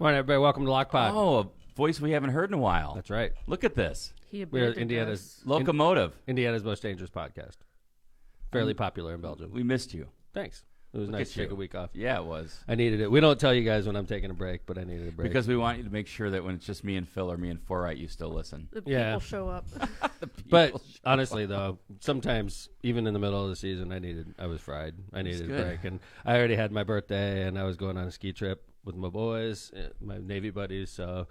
Morning, everybody. Welcome to Lockpod. Oh, a voice we haven't heard in a while. That's right. Look at this. We're Indiana's Locomotive. Indiana's most dangerous podcast. Fairly popular in Belgium. We missed you. Thanks. It was Look nice at to take you. a week off. Yeah, it was. I needed it. We don't tell you guys when I'm taking a break, but I needed a break. Because we want you to make sure that when it's just me and Phil or me and Forright, you still listen. The people show up. But honestly, though, sometimes even in the middle of the season, I was fried. I needed a break. And I already had my birthday, and I was going on a ski trip with my boys, my Navy buddies. So,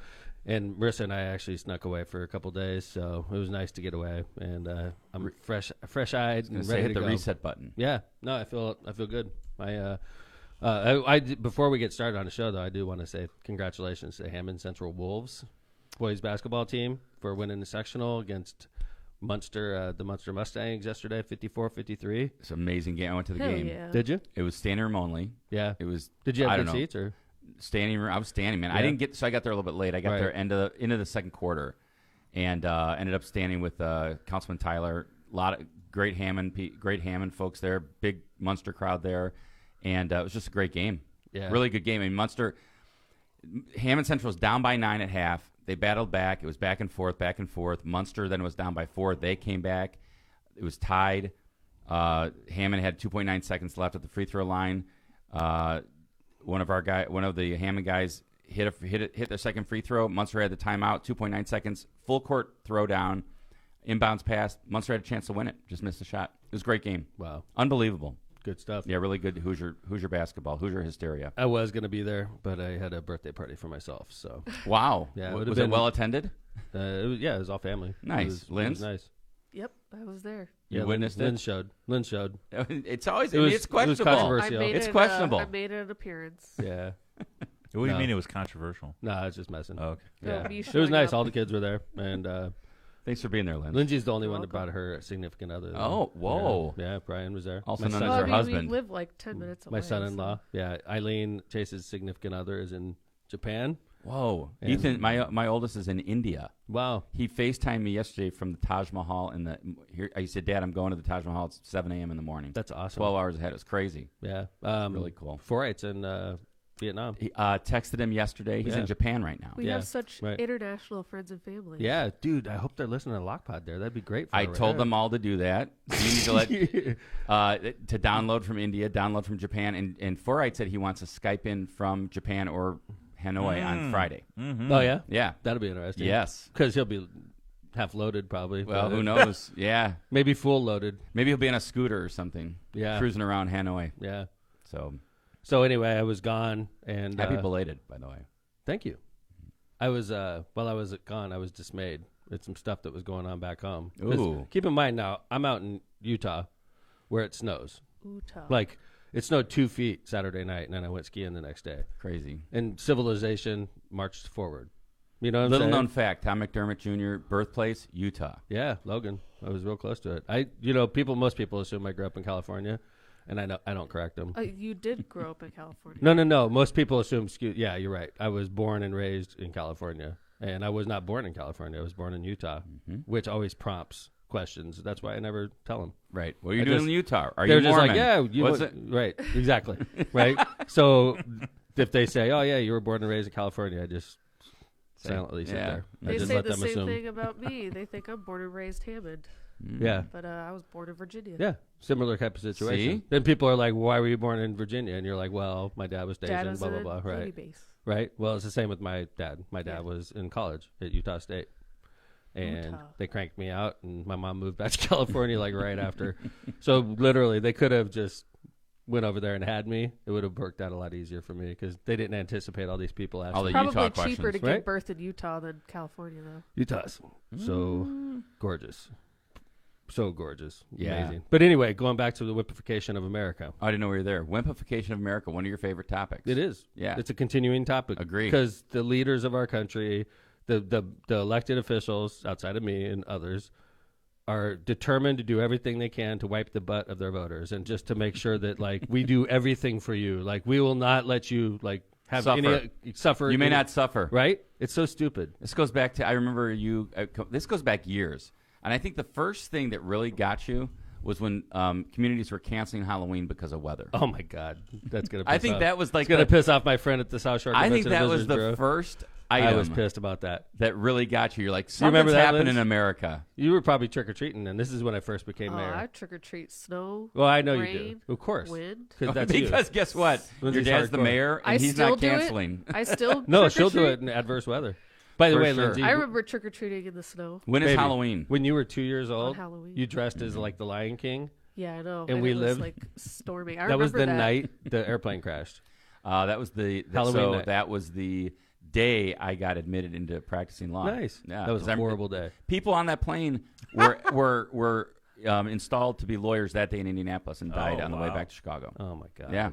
and Marissa and I actually snuck away for a couple days, so it was nice to get away. And I'm fresh-eyed and ready to hit go. the reset button. Yeah, no, I feel good. Before we get started on the show, though, I do want to say congratulations to Hammond Central Wolves boys basketball team for winning the sectional against Munster, the Munster Mustangs yesterday, 54-53. It's an amazing game. I went to the game. Yeah. Did you? It was standing room only. Yeah. It was. Did you have I good don't know. seats or? Standing room. I was standing, man. Yeah. I didn't get, so I got there a little bit late. I got there into the second quarter, and ended up standing with Councilman Tyler. A lot of great Hammond folks there. Big Munster crowd there, and it was just a great game. Yeah. Really good game. I mean, Hammond Central was down by 9 at half. They battled back. It was back and forth. Munster then was down by 4. They came back. It was tied. Hammond had 2.9 seconds left at the free throw line. One of the Hammond guys hit their second free throw. Munster had the timeout. 2.9 seconds. Full court throwdown. Inbounds pass. Munster had a chance to win it. Just missed the shot. It was a great game. Wow. Unbelievable. Good stuff. Yeah, really good Hoosier basketball. Hoosier hysteria. I was going to be there, but I had a birthday party for myself. So Wow. Yeah, Was it well attended? it was all family. Nice. It Lynn's? was nice. Yep, I was there. You witnessed it? Lynn showed. It's always. It was it's questionable. controversial. It's questionable. I made an appearance. Yeah. What do you mean it was controversial? No, I was just messing. Oh, okay. Yeah. Me It was showing nice. up. All the kids were there, and Thanks for being there, Lynn. Lindsay's the only one that welcome. brought her significant other. Oh, whoa. Yeah, Brian was there. Also My known son- as Well, her I mean, husband. we live like 10 minutes away. my son-in-law. Yeah, Eileen Chase's significant other is in Japan. Whoa. And- Ethan, my oldest is in India. Wow. He FaceTimed me yesterday from the Taj Mahal. I said, Dad, I'm going to the Taj Mahal. It's 7 a.m. in the morning. That's awesome. 12 hours ahead. It was crazy. Yeah. Really cool. 4-8's in Vietnam. He texted him yesterday. He's Yeah. in Japan right now. We Yeah, have such right. international friends and family. Yeah, dude. I hope they're listening to Lockpod there. That'd be great. For I her, told right? them all to do that. You need to to download from India, download from Japan. And Forright said he wants to Skype in from Japan or Hanoi on Friday. Mm-hmm. Oh yeah. Yeah. That'll be interesting. Yes. Because he'll be half loaded probably. Well, but who knows? Yeah. Maybe full loaded. Maybe he'll be on a scooter or something. Yeah. Cruising around Hanoi. Yeah. So anyway, I was gone, and happy belated, by the way. thank you. I was while I was gone, I was dismayed at some stuff that was going on back home. 'Cause Ooh. keep in mind now, I'm out in Utah, where it snows. Utah. Like it snowed 2 feet Saturday night, and then I went skiing the next day. Crazy. And civilization marched forward. You know what I'm Little saying? known fact: Tom McDermott Jr. birthplace Utah. Yeah, Logan. I was real close to it. Most people assume I grew up in California, and I don't correct them. You did grow up in California. No. Most people assume. Yeah, you're right. I was born and raised in California, and I was not born in California. I was born in Utah, which always prompts questions. That's why I never tell them. Right. What are you doing in Utah? Are They're you just Mormon? like, yeah, What's it? right, exactly, right. So if they say, oh yeah, you were born and raised in California, I just silently sit there. I They just say let the them same assume. thing about me. They think I'm born and raised Hammond, Yeah. but I was born in Virginia. Yeah, similar type of situation. See? Then people are like, "Why were you born in Virginia?" And you're like, "Well, my dad was Dad stationed, was blah in blah blah." a Navy Right, base. right. Well, it's the same with my dad. My dad Yeah. was in college at Utah State, and Utah. they cranked me out, and my mom moved back to California like right after. So literally, they could have just went over there and had me. It would have worked out a lot easier for me because they didn't anticipate all these people asking. All the Probably Utah cheaper questions, to right? give birth in Utah than California, though. Utah's so gorgeous. So gorgeous. Yeah. Amazing. But anyway, going back to the whippification of America. I didn't know we were there. Wimpification of America, one of your favorite topics. It is. Yeah. It's a continuing topic. Agree. Because the leaders of our country, the elected officials outside of me and others, are determined to do everything they can to wipe the butt of their voters and just to make sure that like we do everything for you. Like we will not let you like have Suffer. suffer. You may any- not suffer. Right? It's so stupid. This goes back to, I remember you, this goes back years. And I think the first thing that really got you was when communities were canceling Halloween because of weather. Oh my God, that's gonna. I think that was like gonna piss off my friend at the South Shore. I think Convention that was the Bureau. first I item was pissed about that. that really got you. You're like, You remember something's that, happening Liz? in America. You were probably trick or treating, and this is when I first became Oh, mayor. I trick or treat snow. Well, I know you rain, do, of course, wind. because that's you. Because guess what? Lindsay's Your dad's the hardcore. mayor, and I he's still not do it. canceling. I still No, trick or she'll do treat. it in adverse weather. By the For way, sure. Lindsay, I remember trick or treating in the snow When is baby, Halloween? when you were 2 years old, Halloween. you dressed as like the Lion King. Yeah, I know. And we it was lived- like storming. I That was the remember that. night the airplane crashed. That was the Halloween so night. that was the day I got admitted into practicing law. Nice. Yeah, That was 'cause a horrible day. People on that plane were installed to be lawyers that day in Indianapolis and died Oh, on the way wow. back to Chicago. Oh my God. Yeah.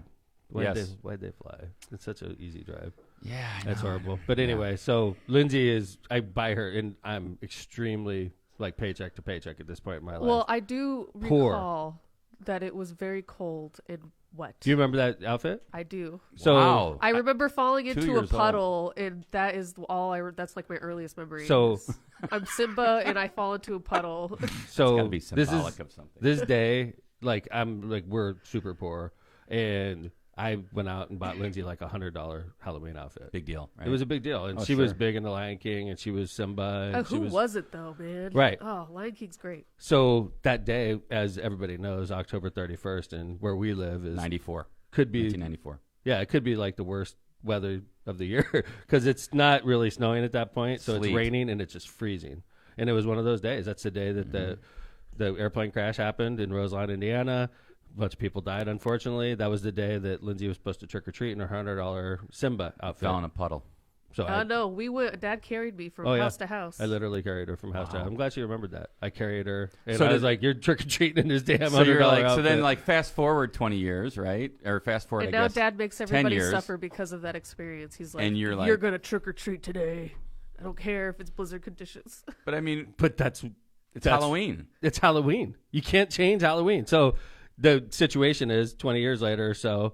Why'd Yes. they fly? It's such an easy drive. Yeah, I That's know. horrible. But anyway, so Lindsay is, I buy her, and I'm extremely like paycheck to paycheck at this point in my life. Well, I do Poor. recall that it was very cold and wet. Do you remember that outfit? I do. So, Wow. I remember falling 2 into a years old. puddle, and that is all that's like my earliest memory. So- is I'm Simba, and I fall into a puddle. So It's gotta be this symbolic is of something. this day, like I'm like we're super poor, and I went out and bought Lindsay like $100 Halloween outfit. Big deal. Right? It was a big deal, and Oh, she was sure. big in the Lion King, and she was Simba. And she Who was it though, man? Right. Oh, Lion King's great. So that day, as everybody knows, October 31st, and where we live is 94. could be 1994. yeah, it could be like the worst weather of the year because it's not really snowing at that point, so Sleet. it's raining and it's just freezing. And it was one of those days. That's the day that the airplane crash happened in Roseland, Indiana. A bunch of people died, unfortunately. That was the day that Lindsay was supposed to trick or treat in her $100 Simba outfit. Fell in a puddle. So No, we went. Dad carried me from Oh, yeah. house to house. I literally carried her from house to Wow. house. I'm glad she remembered that. I carried her, and So I was did- like, "You're trick or treating in this damn So you're $100 like, outfit." so then like fast forward 20 years, right? Or fast forward, and I now guess. Dad makes 10 everybody years. suffer because of that experience. He's like, And you're like- you're gonna trick or treat today. I don't care if it's blizzard conditions. But I mean, but that's it's Halloween. It's Halloween. You can't change Halloween. So the situation is 20 years later or so,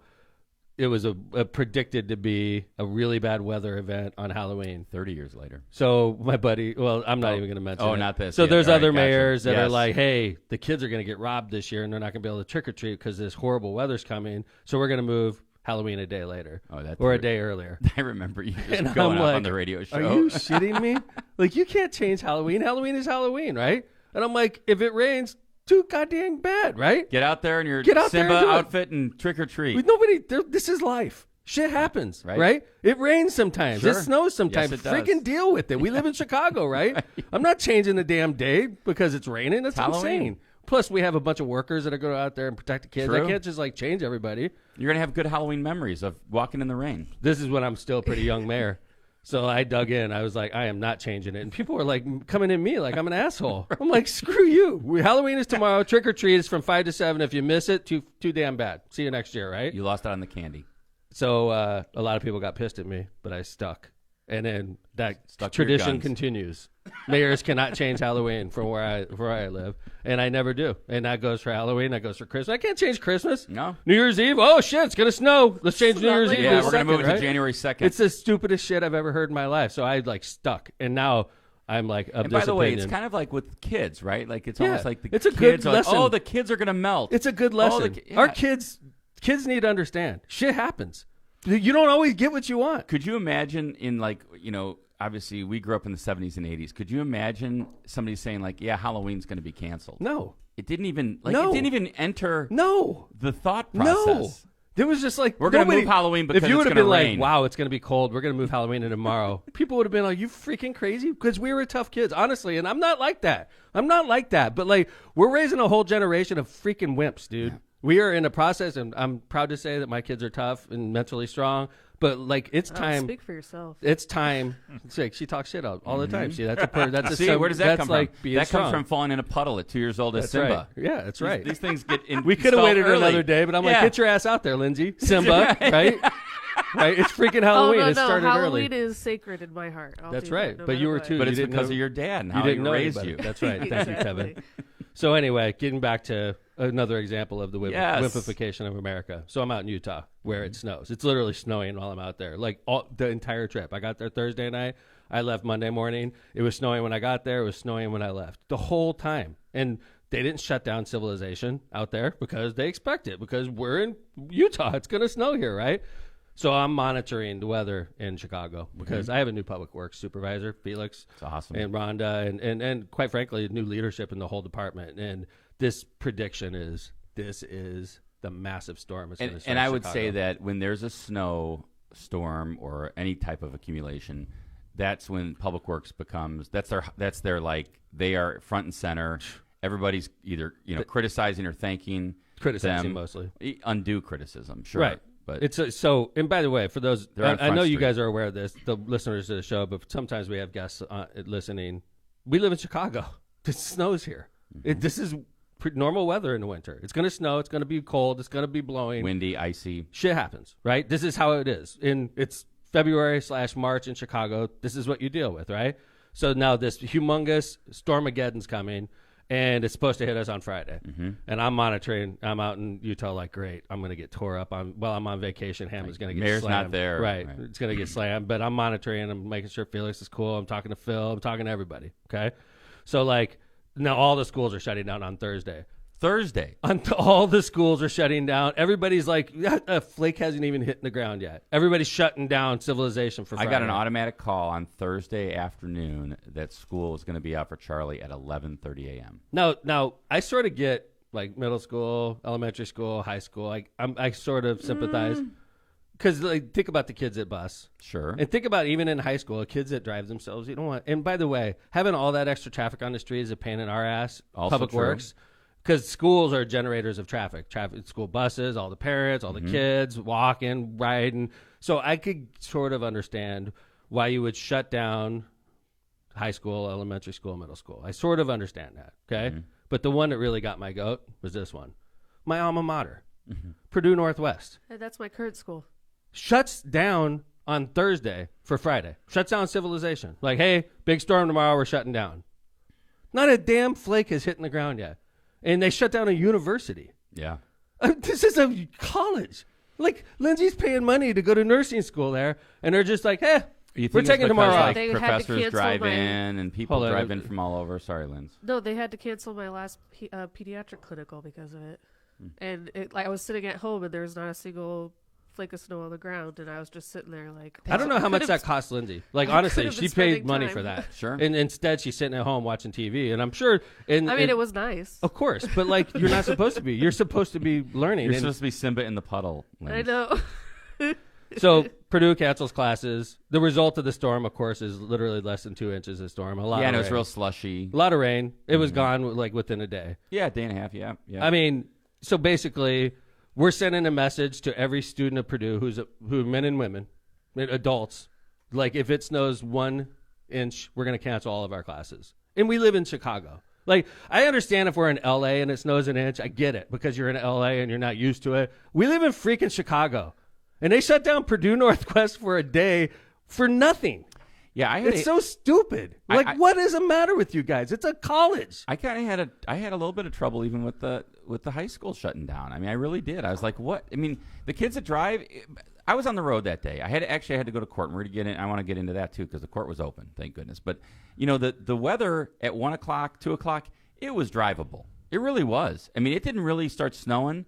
it was a predicted to be a really bad weather event on Halloween. 30 years later. So my buddy, well, I'm not even going to mention it. not this. So Yeah, there's all right, other gotcha. mayors that are Yes. like, hey, the kids are going to get robbed this year and they're not going to be able to trick or treat because this horrible weather's coming. So we're going to move Halloween a day later Oh, that's or a weird. day earlier. I remember you just And going I'm up like, on the radio show. Are you shitting me? Like, you can't change Halloween. Halloween is Halloween, right? And I'm like, if it rains, too goddamn bad, right? Get out there in your Get out there Simba and do it. outfit and trick or treat. With nobody, this is life. Shit happens, Right. right? It rains sometimes. Sure. It snows sometimes. Yes, it does. Freaking deal with it. We live in Chicago, right? I'm not changing the damn day because it's raining. That's Halloween. insane. Plus, we have a bunch of workers that are going out there and protect the kids. True. I can't just like change everybody. You're going to have good Halloween memories of walking in the rain. This is when I'm still a pretty young mayor. So I dug in. I was like, I am not changing it. And people were like coming at me like I'm an asshole. I'm like, screw you. Halloween is tomorrow. Trick or treat is from 5 to 7. If you miss it, too damn bad. See you next year, right? You lost out on the candy. So a lot of people got pissed at me, but I stuck. And then that Stuck to your tradition guns. continues. Mayors cannot change Halloween from where I live, and I never do. And that goes for Halloween. That goes for Christmas. I can't change Christmas. No. New Year's Eve. Oh shit! It's gonna snow. Let's change New Year's like Eve. Yeah, to Yeah, the we're going to move it second, to right? January 2nd. It's the stupidest shit I've ever heard in my life. So I like stuck, and now I'm like of And this by the way, opinion. it's kind of like with kids, right? Like it's Yeah, almost like the it's a kids good are like, lesson. oh, the kids are going to melt. It's a good Oh, lesson. yeah. Our kids need to understand. Shit happens. You don't always get what you want. Could you imagine in like, obviously we grew up in the 70s and 80s. Could you imagine somebody saying like, yeah, Halloween's going to be canceled? No. It didn't even No. it didn't even enter No. the thought process. No. It was just like We're gonna nobody- move Halloween because if you it's would have gonna been rain. like, "Wow, it's going to be cold. We're going to move Halloween to tomorrow," people would have been like, "You freaking crazy?" Because we were tough kids, honestly. And I'm not like that. But like, we're raising a whole generation of freaking wimps, dude. Yeah. We are in a process, and I'm proud to say that my kids are tough and mentally strong. But like, it's time. Speak for yourself. It's time. It's like, she talks shit all the time. See, that's a See, where does that that's come like from? being That strong. comes from falling in a puddle at 2 years old as That's Simba. right. Yeah, that's right. These things get in. We could have waited early. another day, but I'm like, Yeah. get your ass out there, Lindsay. Simba, right? Right? It's freaking Halloween. Oh, no, It started Halloween early. is sacred in my heart. I'll That's do right. that no But you matter were what. too. But You it's didn't because know- of your dad and You how didn't he know raised anybody. you. That's right. Thank you, Exactly. Kevin. So anyway, getting back to another example of the Yes. wimpification of America. So I'm out in Utah where it snows. It's literally snowing while I'm out there. Like the entire trip. I got there Thursday night. I left Monday morning. It was snowing when I got there. It was snowing when I left. The whole time. And They didn't shut down civilization out there because they expect it, because we're in Utah. It's going to snow here, right? So I'm monitoring the weather in Chicago because I have a new public works supervisor, Felix. It's awesome. And Rhonda, and quite frankly, new leadership in the whole department. And this prediction is, this is the massive storm. And I would say that when there's a snow storm or any type of accumulation, that's when public works becomes, that's their like, they are front and center. Everybody's either, criticizing or thanking criticizing them. Mostly. Undue criticism, sure. Right. But it's so, and by the way, for those, I know you Street. guys are aware of this, the listeners to the show, but sometimes we have guests listening. We live in Chicago. It snows here. This is normal weather in the winter. It's going to snow. It's going to be cold. It's going to be blowing. Windy, icy. Shit happens, right? This is how it is. It's February/March in Chicago. This is what you deal with, right? So now this humongous Stormageddon's coming. And it's supposed to hit us on Friday. And I'm monitoring. I'm out in Utah like, great, I'm going to get tore up. I'm on vacation. Hammond's going to get Mayor's slammed. not there. Right. It's going to get slammed. But I'm monitoring. I'm making sure Felix is cool. I'm talking to Phil. I'm talking to everybody. Okay? So, like, now all the schools are shutting down on Thursday. All the schools are shutting down. Everybody's like, a flake hasn't even hit the ground yet. Everybody's shutting down civilization for Friday. I got an automatic call on Thursday afternoon that school was going to be out for Charlie at 11:30 a.m. Now I sort of get like middle school, elementary school, high school. I sort of sympathize because think about the kids at bus. Sure. And think about even in high school, kids that drive themselves. You don't want. And by the way, having all that extra traffic on the street is a pain in our ass. Also Public true. Works. Because schools are generators of traffic, school buses, all the parents, all the kids walking, riding. So I could sort of understand why you would shut down high school, elementary school, middle school. I sort of understand that, okay? But the one that really got my goat was this one. My alma mater, Purdue Northwest. Hey, that's my current school. Shuts down on Thursday for Friday. Shuts down civilization. Like, hey, big storm tomorrow, we're shutting down. Not a damn flake has hit in the ground yet. And they shut down a university. Yeah. This is a college. Like, Lindsay's paying money to go to nursing school there, and they're just like, we're taking tomorrow off. They had to professors cancel drive my- in and people drive in from all over. Sorry, Linz. No, they had to cancel my last pediatric clinical because of it. And I was sitting at home, and there was not a single flake of snow on the ground, and I was just sitting there like... I don't know how much that cost Lindsay. Like, honestly, she paid money for that. Sure. And instead, she's sitting at home watching TV, and I'm sure... it was nice. Of course, but, like, you're not supposed to be. You're supposed to be learning. You're supposed to be Simba in the puddle, Linz. I know. So, Purdue cancels classes. The result of the storm, of course, is literally less than 2 inches of storm. A lot of and it rain. was real slushy. A lot of rain. It was gone, like, within a day. Yeah, a day and a half, yeah. I mean, so basically... We're sending a message to every student of Purdue who men and women, adults, like if it snows 1 inch, we're going to cancel all of our classes. And we live in Chicago. Like, I understand if we're in L.A. and it snows an inch. I get it because you're in L.A. and you're not used to it. We live in freaking Chicago. And they shut down Purdue Northwest for a day for nothing. Yeah, it's so stupid. Like, what is the matter with you guys? It's a college. I kind of had a little bit of trouble even with the high school shutting down. I mean, I really did. I was like, what? I mean, the kids that drive. I was on the road that day. I had to go to court. And we're to get in. I want to get into that too because the court was open. Thank goodness. But the weather at 1 o'clock, 2 o'clock, it was drivable. It really was. I mean, it didn't really start snowing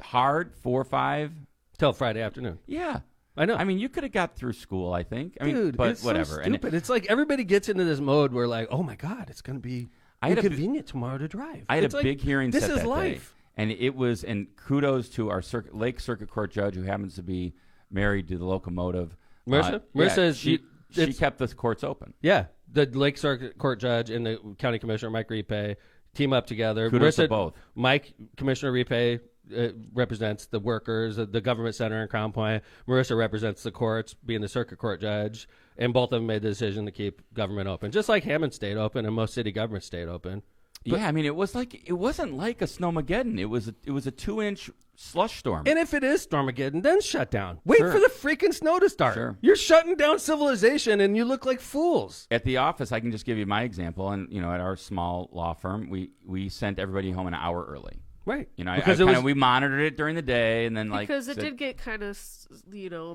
hard 4 or 5 till Friday afternoon. Yeah. I know. I mean, you could have got through school, I think. I mean, Dude, but it's whatever. So stupid. It's like everybody gets into this mode where, like, oh my God, it's going to be inconvenient tomorrow to drive. I had it's a like, big hearing set this is that life. day. And it was, and kudos to our Lake Circuit Court judge who happens to be married to the locomotive. Marissa? Marissa, she kept the courts open. Yeah. The Lake Circuit Court judge and the county commissioner, Mike Ripe, team up together. Kudos Marissa, to both. Mike, Commissioner Ripe, represents the workers, the government center in Crown Point. Marissa represents the courts, being the circuit court judge, and both of them made the decision to keep government open, just like Hammond stayed open and most city governments stayed open. But, yeah, I mean, it wasn't like a snowmageddon. It was a 2-inch slush storm. And if it is Stormageddon, then shut down. Wait for the freaking snow to start. Sure. You're shutting down civilization, and you look like fools. At the office, I can just give you my example. And at our small law firm, we sent everybody home an hour early. Right. We monitored it during the day, and then because it did get kind of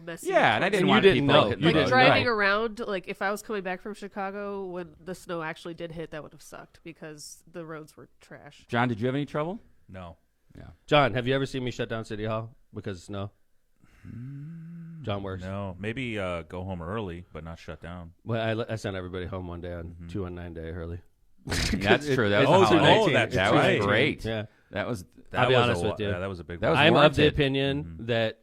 messy. Yeah, and I didn't want didn't people know. hitting You the like didn't road. driving Right. around. Like if I was coming back from Chicago when the snow actually did hit, that would have sucked because the roads were trash. John, did you have any trouble? No. Yeah. John, have you ever seen me shut down City Hall because of snow? John works. No. Maybe go home early, but not shut down. Well, I sent everybody home one day on 219 day early. That's true. That It's was a 219. holiday. that's That right. was great. Yeah. That was I'll be honest with you. Yeah, that was a big That was one. I'm of the warranted. opinion that,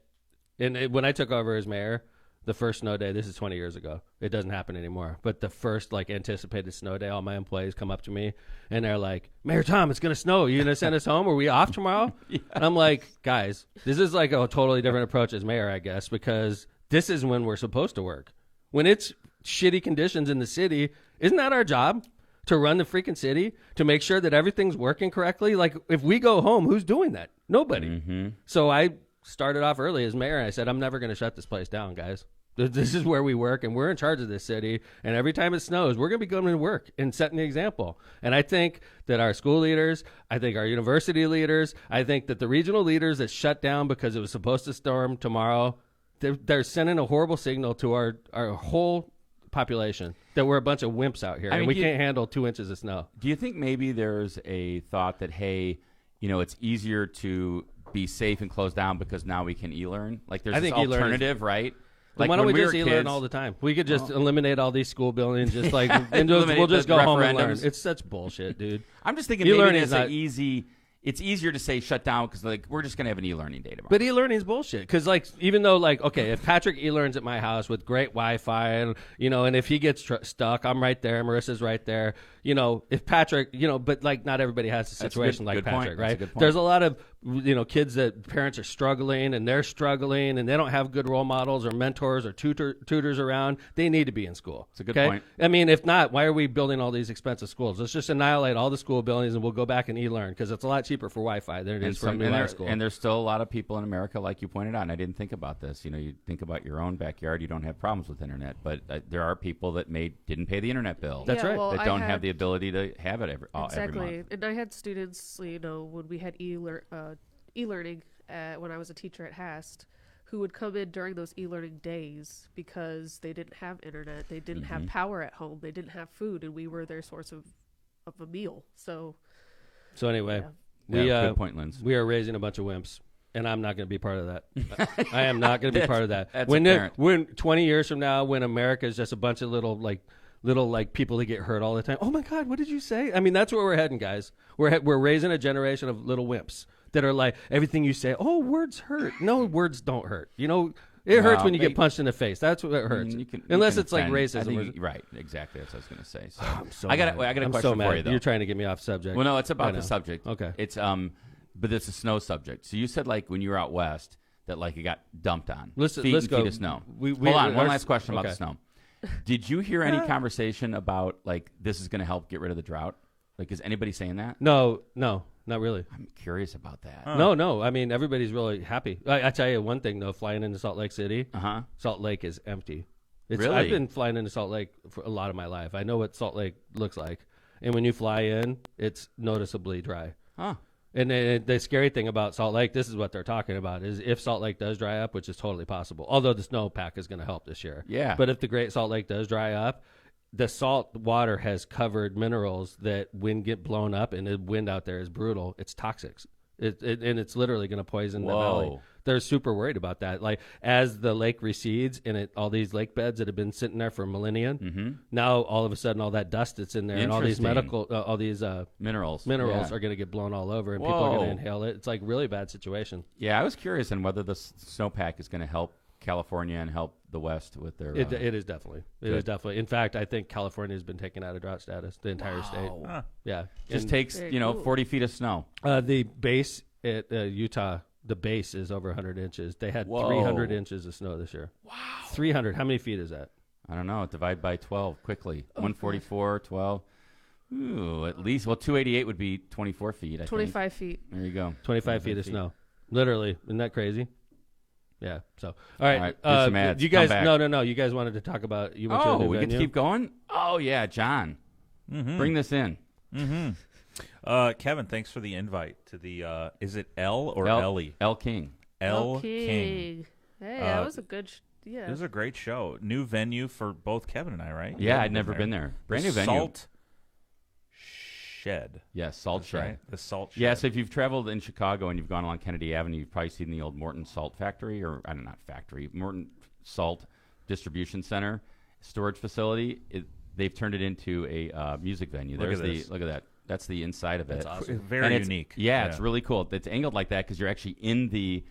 when I took over as mayor, the first snow day, this is 20 years ago. It doesn't happen anymore. But the first anticipated snow day, all my employees come up to me and they're like, Mayor Tom, it's going to snow. Are you going to send us home? Are we off tomorrow? Yeah. And I'm like, guys, this is like a totally different approach as mayor, I guess, because this is when we're supposed to work. When it's shitty conditions in the city, isn't that our job? To run the freaking city, to make sure that everything's working correctly? Like, if we go home, who's doing that? Nobody. Mm-hmm. So I started off early as mayor. I said, I'm never going to shut this place down, guys. This is where we work, and we're in charge of this city. And every time it snows, we're going to be going to work and setting the example. And I think that our school leaders, I think our university leaders, I think that the regional leaders that shut down because it was supposed to storm tomorrow, they're sending a horrible signal to our whole population that we're a bunch of wimps out here, and we can't handle 2 inches of snow. Do you think maybe there's a thought that, hey, it's easier to be safe and close down because now we can e-learn? Like there's this alternative, right? Like why don't we when just were e-learn kids- all the time? We could just eliminate all these school buildings, just like, and we'll just go home and learn. referendums. It's such bullshit, dude. I'm just thinking E-learning maybe is that's not- easy. It's easier to say shut down because we're just going to have an e-learning day tomorrow. But e-learning is bullshit because even though okay, if Patrick e-learns at my house with great Wi-Fi and and if he gets stuck, I'm right there. Marissa's right there. If Patrick, but not everybody has a situation like Patrick, right? There's a lot of kids that parents are struggling and they're struggling and they don't have good role models or mentors or tutors around. They need to be in school. It's a good point. I mean, if not, why are we building all these expensive schools? Let's just annihilate all the school buildings and we'll go back and e-learn because it's a lot cheaper for Wi-Fi than it is for a new school. And there's still a lot of people in America, like you pointed out, and I didn't think about this. You think about your own backyard, you don't have problems with internet, but there are people that didn't pay the internet bill. That's right. Well, that don't have the ability to have it every month. And I had students, when we had e-learning when I was a teacher at Hast, who would come in during those e-learning days because they didn't have internet, they didn't have power at home, they didn't have food, and we were their source of a meal. So anyway, good point, Linz. we are raising a bunch of wimps. And I'm not going to be part of that. I am not going to be part of that. That's when 20 years from now, when America is just a bunch of little people that get hurt all the time. Oh my God, what did you say? I mean, that's where we're heading, guys. We're raising a generation of little wimps that are like, everything you say, oh, words hurt. No, words don't hurt. It hurts when you get punched in the face. That's what it hurts. Unless it's like racism. Right, exactly. That's what I was going to say. So I'm so I got a I'm question so mad. for you, though. You're trying to get me off subject. Well, no, it's about the subject. Okay. It's but it's a snow subject. So you said when you were out west that it got dumped on. Let's feet go. Feet of snow. Hold on. One last question about the snow. Did you hear any conversation about this is going to help get rid of the drought? Is anybody saying that? No, not really. I'm curious about that. No. I mean, everybody's really happy. I tell you one thing though, flying into Salt Lake City, Salt Lake is empty. Really? I've been flying into Salt Lake for a lot of my life. I know what Salt Lake looks like, and when you fly in, it's noticeably dry. Huh. And the scary thing about Salt Lake, this is what they're talking about, is if Salt Lake does dry up, which is totally possible, although the snowpack is going to help this year. Yeah. But if the Great Salt Lake does dry up, the salt water has covered minerals that when get blown up, and the wind out there is brutal, it's toxic. And it's literally going to poison the valley. They're super worried about that. As the lake recedes and all these lake beds that have been sitting there for millennia, now all of a sudden all that dust that's in there and all these minerals are going to get blown all over, and people are going to inhale it. It's really bad situation. Yeah, I was curious on whether the snowpack is going to help California and help the West with their. It is definitely. It is definitely. In fact, I think California has been taken out of drought status. The entire state. Yeah, just takes 40 feet of snow. The base at Utah. The base is over 100 inches. They had 300 inches of snow this year. Wow. 300. How many feet is that? I don't know. Divide by 12 quickly. 144, 12. Ooh, at least. Well, 288 would be 24 feet. 25 feet. There you go. 25 feet of snow. Literally. Isn't that crazy? Yeah. So, all right. Do some ads. You guys, no. You guys wanted to talk about. You went to a new we venue? get to keep going? Oh, yeah, John. Bring this in. Kevin, thanks for the invite to the. Is it L or L- Ellie? L King. L King. Hey, that was a good. Yeah, It was a great show. New venue for both Kevin and I, right? Yeah, I'd never been there. Brand new venue. Salt Shed. Yes, Salt That's Shed. right. The Salt Shed. Yeah, so if you've traveled in Chicago and you've gone along Kennedy Avenue, you've probably seen the old Morton Salt Factory, or I don't know, not factory, Morton Salt Distribution Center storage facility. They've turned it into a music venue. Look Look at that. That's the inside of it. That's awesome. Very And it's- unique. Yeah, it's really cool. It's angled like that because you're actually in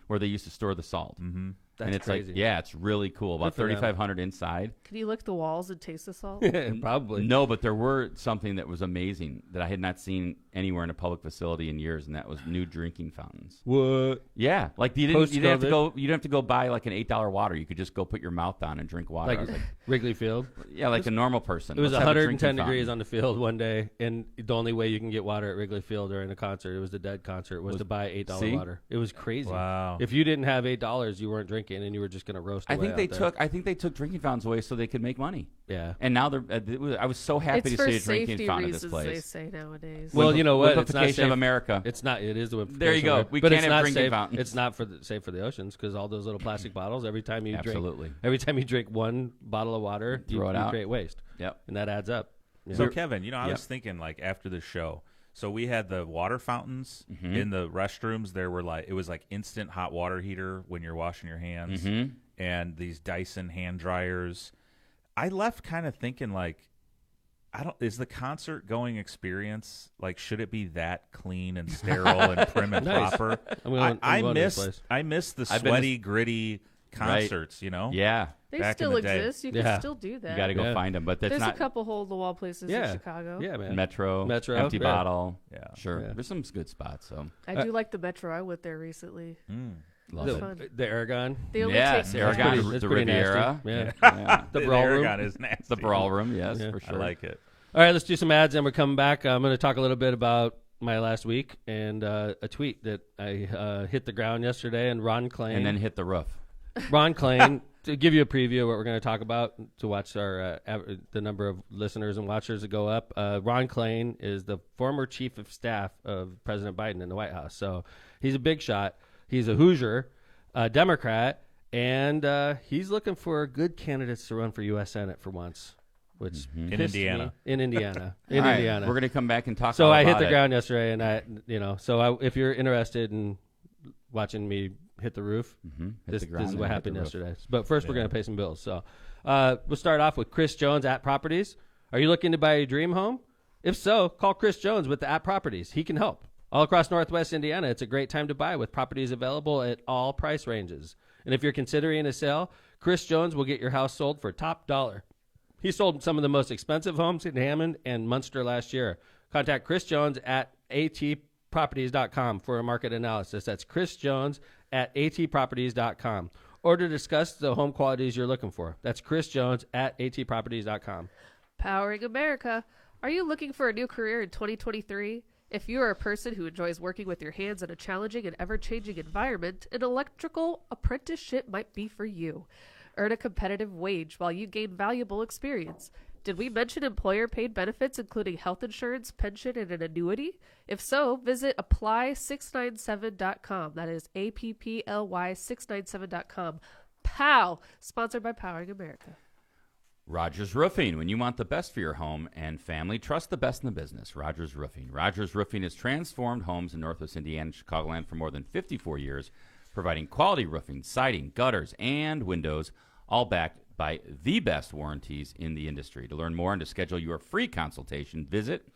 where they used to store the salt. Mm-hmm. That's and it's crazy. like, yeah, it's really cool. About Good for them. 3,500 inside. Can you lick the walls and taste the salt? Probably. No, but there were something that was amazing that I had not seen anywhere in a public facility in years, and that was new drinking fountains. What? Yeah, like you didn't have to Post-COVID? go. You didn't have to go buy like an $8 water. You could just go put your mouth on and drink water. I Like was like, Wrigley Field. yeah, like a normal person. It was Let's have a 110 drinking degrees fountain. on the field one day, and the only way you can get water at Wrigley Field during a concert, it was the Dead concert, was to buy $8 See? water. It was crazy. Wow. If you didn't have $8, you weren't drinking, and you were just going to roast I away think they out there. took. I think they took drinking fountains away so they could make money. Yeah. And now they're. I was so happy It's to for see a drinking safety fountain at reasons, this they place. say nowadays. Well, you know what? It's not Wimpyification safe. of America. It's not. It is the There you go. word. We But can't it's have not drinking safe. fountains. It's not safe for the oceans because all those little plastic bottles. Every time you Absolutely. every time you drink one bottle of water, Throw it you out. create waste, Yep. and that adds up. Yeah. So, Kevin, I Yep. was thinking, like, after the show, so we had the water fountains Mm-hmm. in the restrooms. There were, like, it was like instant hot water heater when you're washing your hands, Mm-hmm. and these Dyson hand dryers. I left kind of thinking, like, is the concert going experience, like, should it be that clean and sterile and prim and Nice. proper? I'm going to this place. I miss the I've been sweaty, gritty concerts, Yeah. They back still in the day. exist. You Yeah. can still do that. You got to go Yeah. find them, but that's There's not a couple hole-in-the-wall places in Yeah. Chicago. Yeah, man. Metro, Metro, empty yeah. bottle. Yeah. Sure. Yeah. There's some good spots. So I do like the Metro. I went there recently. love It's it. fun. The Aragon. They only Yes, take Aragon, pretty- that's the pretty nasty. Riviera. Yeah. Yeah. The The brawl room. Aragon is nasty. The brawl room. Yes, Yeah. for I sure. like it. All right, let's do some ads, and we're coming back. I'm going to talk a little bit about my last week and a tweet that I hit the ground yesterday, and ron-klain. And then hit the roof. Ron-klain, to give you a preview of what we're going to talk about, to watch our the number of listeners and watchers that go up. Ron-klain is the former chief of staff of President Biden in the White House. So he's a big shot. He's a Hoosier, a Democrat, and he's looking for good candidates to run for U.S. Senate for once, which In pissed Indiana. me. In Indiana. All In right, Indiana. We're going to come back and talk So all I hit about the it. ground yesterday, and if you're interested in watching me hit the roof, Hit this the ground is and what hit happened the roof. yesterday. But first, we're going to pay some bills. So we'll start off with Chris Jones at Properties. Are you looking to buy a dream home? If so, call Chris Jones with the at Properties. He can help. All across Northwest Indiana, it's a great time to buy with properties available at all price ranges. And if you're considering a sale, Chris Jones will get your house sold for top dollar. He sold some of the most expensive homes in Hammond and Munster last year. Contact Chris Jones at atproperties.com for a market analysis. That's Chris Jones at atproperties.com. Or to discuss the home qualities you're looking for. That's Chris Jones at atproperties.com. Powering America. Are you looking for a new career in 2023? If you are a person who enjoys working with your hands in a challenging and ever-changing environment, an electrical apprenticeship might be for you. Earn a competitive wage while you gain valuable experience. Did we mention employer-paid benefits including health insurance, pension, and an annuity? If so, visit apply697.com. That is APPLY697.com. POW! Sponsored by Powering America. Rogers Roofing. When you want the best for your home and family, trust the best in the business. Rogers Roofing. Rogers Roofing has transformed homes in Northwest Indiana and Chicagoland for more than 54 years, providing quality roofing, siding, gutters, and windows, all backed by the best warranties in the industry. To learn more and to schedule your free consultation, visit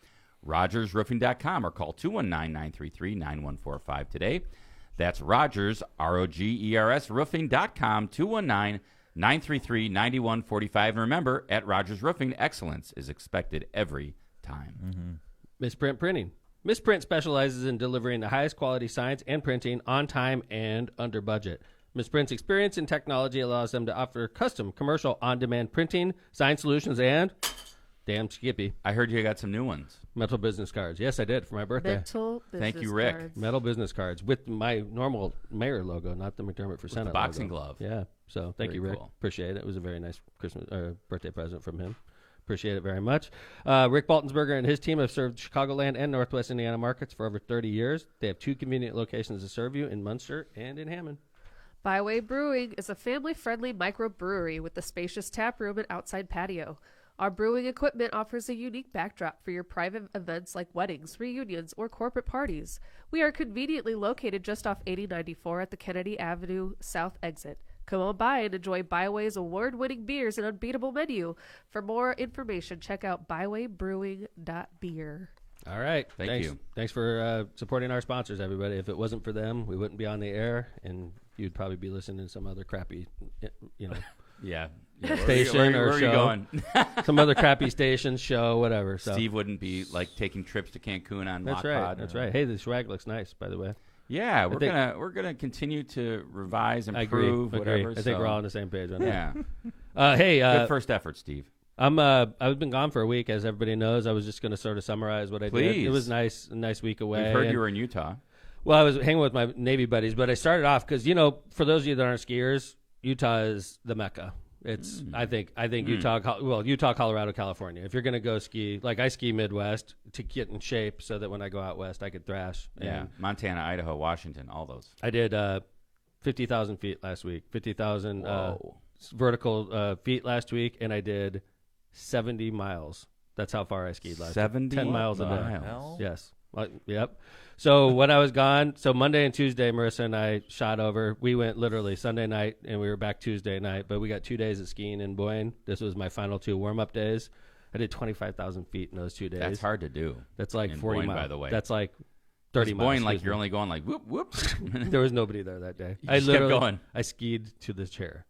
rogersroofing.com or call 219-933-9145 today. That's Rogers, R-O-G-E-R-S, roofing.com, 219-933-9145. And remember, at Rogers Roofing, excellence is expected every time. Misprint Printing. Misprint specializes in delivering the highest quality signs and printing on time and under budget. Misprint's experience in technology allows them to offer custom commercial on-demand printing, sign solutions, and, damn Skippy, I heard you got some new ones. metal business cards. Yes, I did for my birthday. Mental Thank you, business Rick. cards. Metal business cards with my normal mayor logo, not the McDermott for Senate the boxing logo. glove. Yeah. So thank Very you, Rick. cool. Appreciate it. It was a very nice Christmas birthday present from him. Appreciate it very much. Rick Baltonsberger and his team have served Chicagoland and Northwest Indiana markets for over 30 years. They have 2 convenient locations to serve you in Munster and in Hammond. Byway Brewing is a family-friendly microbrewery with a spacious tap room and outside patio. Our brewing equipment offers a unique backdrop for your private events like weddings, reunions, or corporate parties. We are conveniently located just off 8094 at the Kennedy Avenue South exit. Come on by and enjoy Byway's award-winning beers and unbeatable menu. For more information, check out bywaybrewing.beer. All right. Thank you. Thanks for supporting our sponsors, everybody. If it wasn't for them, we wouldn't be on the air, and you'd probably be listening to some other crappy, Yeah. station where or are show. you going? Some other crappy station, show, whatever. So. Steve wouldn't be like taking trips to Cancun on That's Lock right. Pod. That's right. Hey, the swag looks nice, by the way. Yeah, think- we're gonna continue to revise, I agree. improve, whatever. I think we're all on the same page on Yeah. that. Hey, Good first effort, Steve. I've been gone for a week, as everybody knows. I was just going to sort of summarize what I did. Please. It was nice, a nice week away. We've heard and- you were in Utah. Well, I was hanging with my Navy buddies, but I started off because for those of you that aren't skiers, Utah is the mecca. It's I think Utah, Colorado, California. If you're going to go ski, like I ski Midwest to get in shape so that when I go out west I could thrash. Yeah, And Montana, Idaho, Washington, all those. I did 50,000 feet last week, 50,000 Whoa. vertical feet last week, and I did 70 miles. That's how far I skied last week. 70 10 miles a day. miles. Yes. Yep. So when I was gone, so Monday and Tuesday, Marissa and I shot over. We went literally Sunday night, and we were back Tuesday night. But we got 2 days of skiing in Boyne. This was my final 2 warm-up days. I did 25,000 feet in those 2 days. That's hard to do. That's like in 40 Boyne, miles. by the way. That's like 30 It's miles. Boyne, like excuse you're me. only going like whoop whoop. There was nobody there that day. You just kept going. I skied to the chair.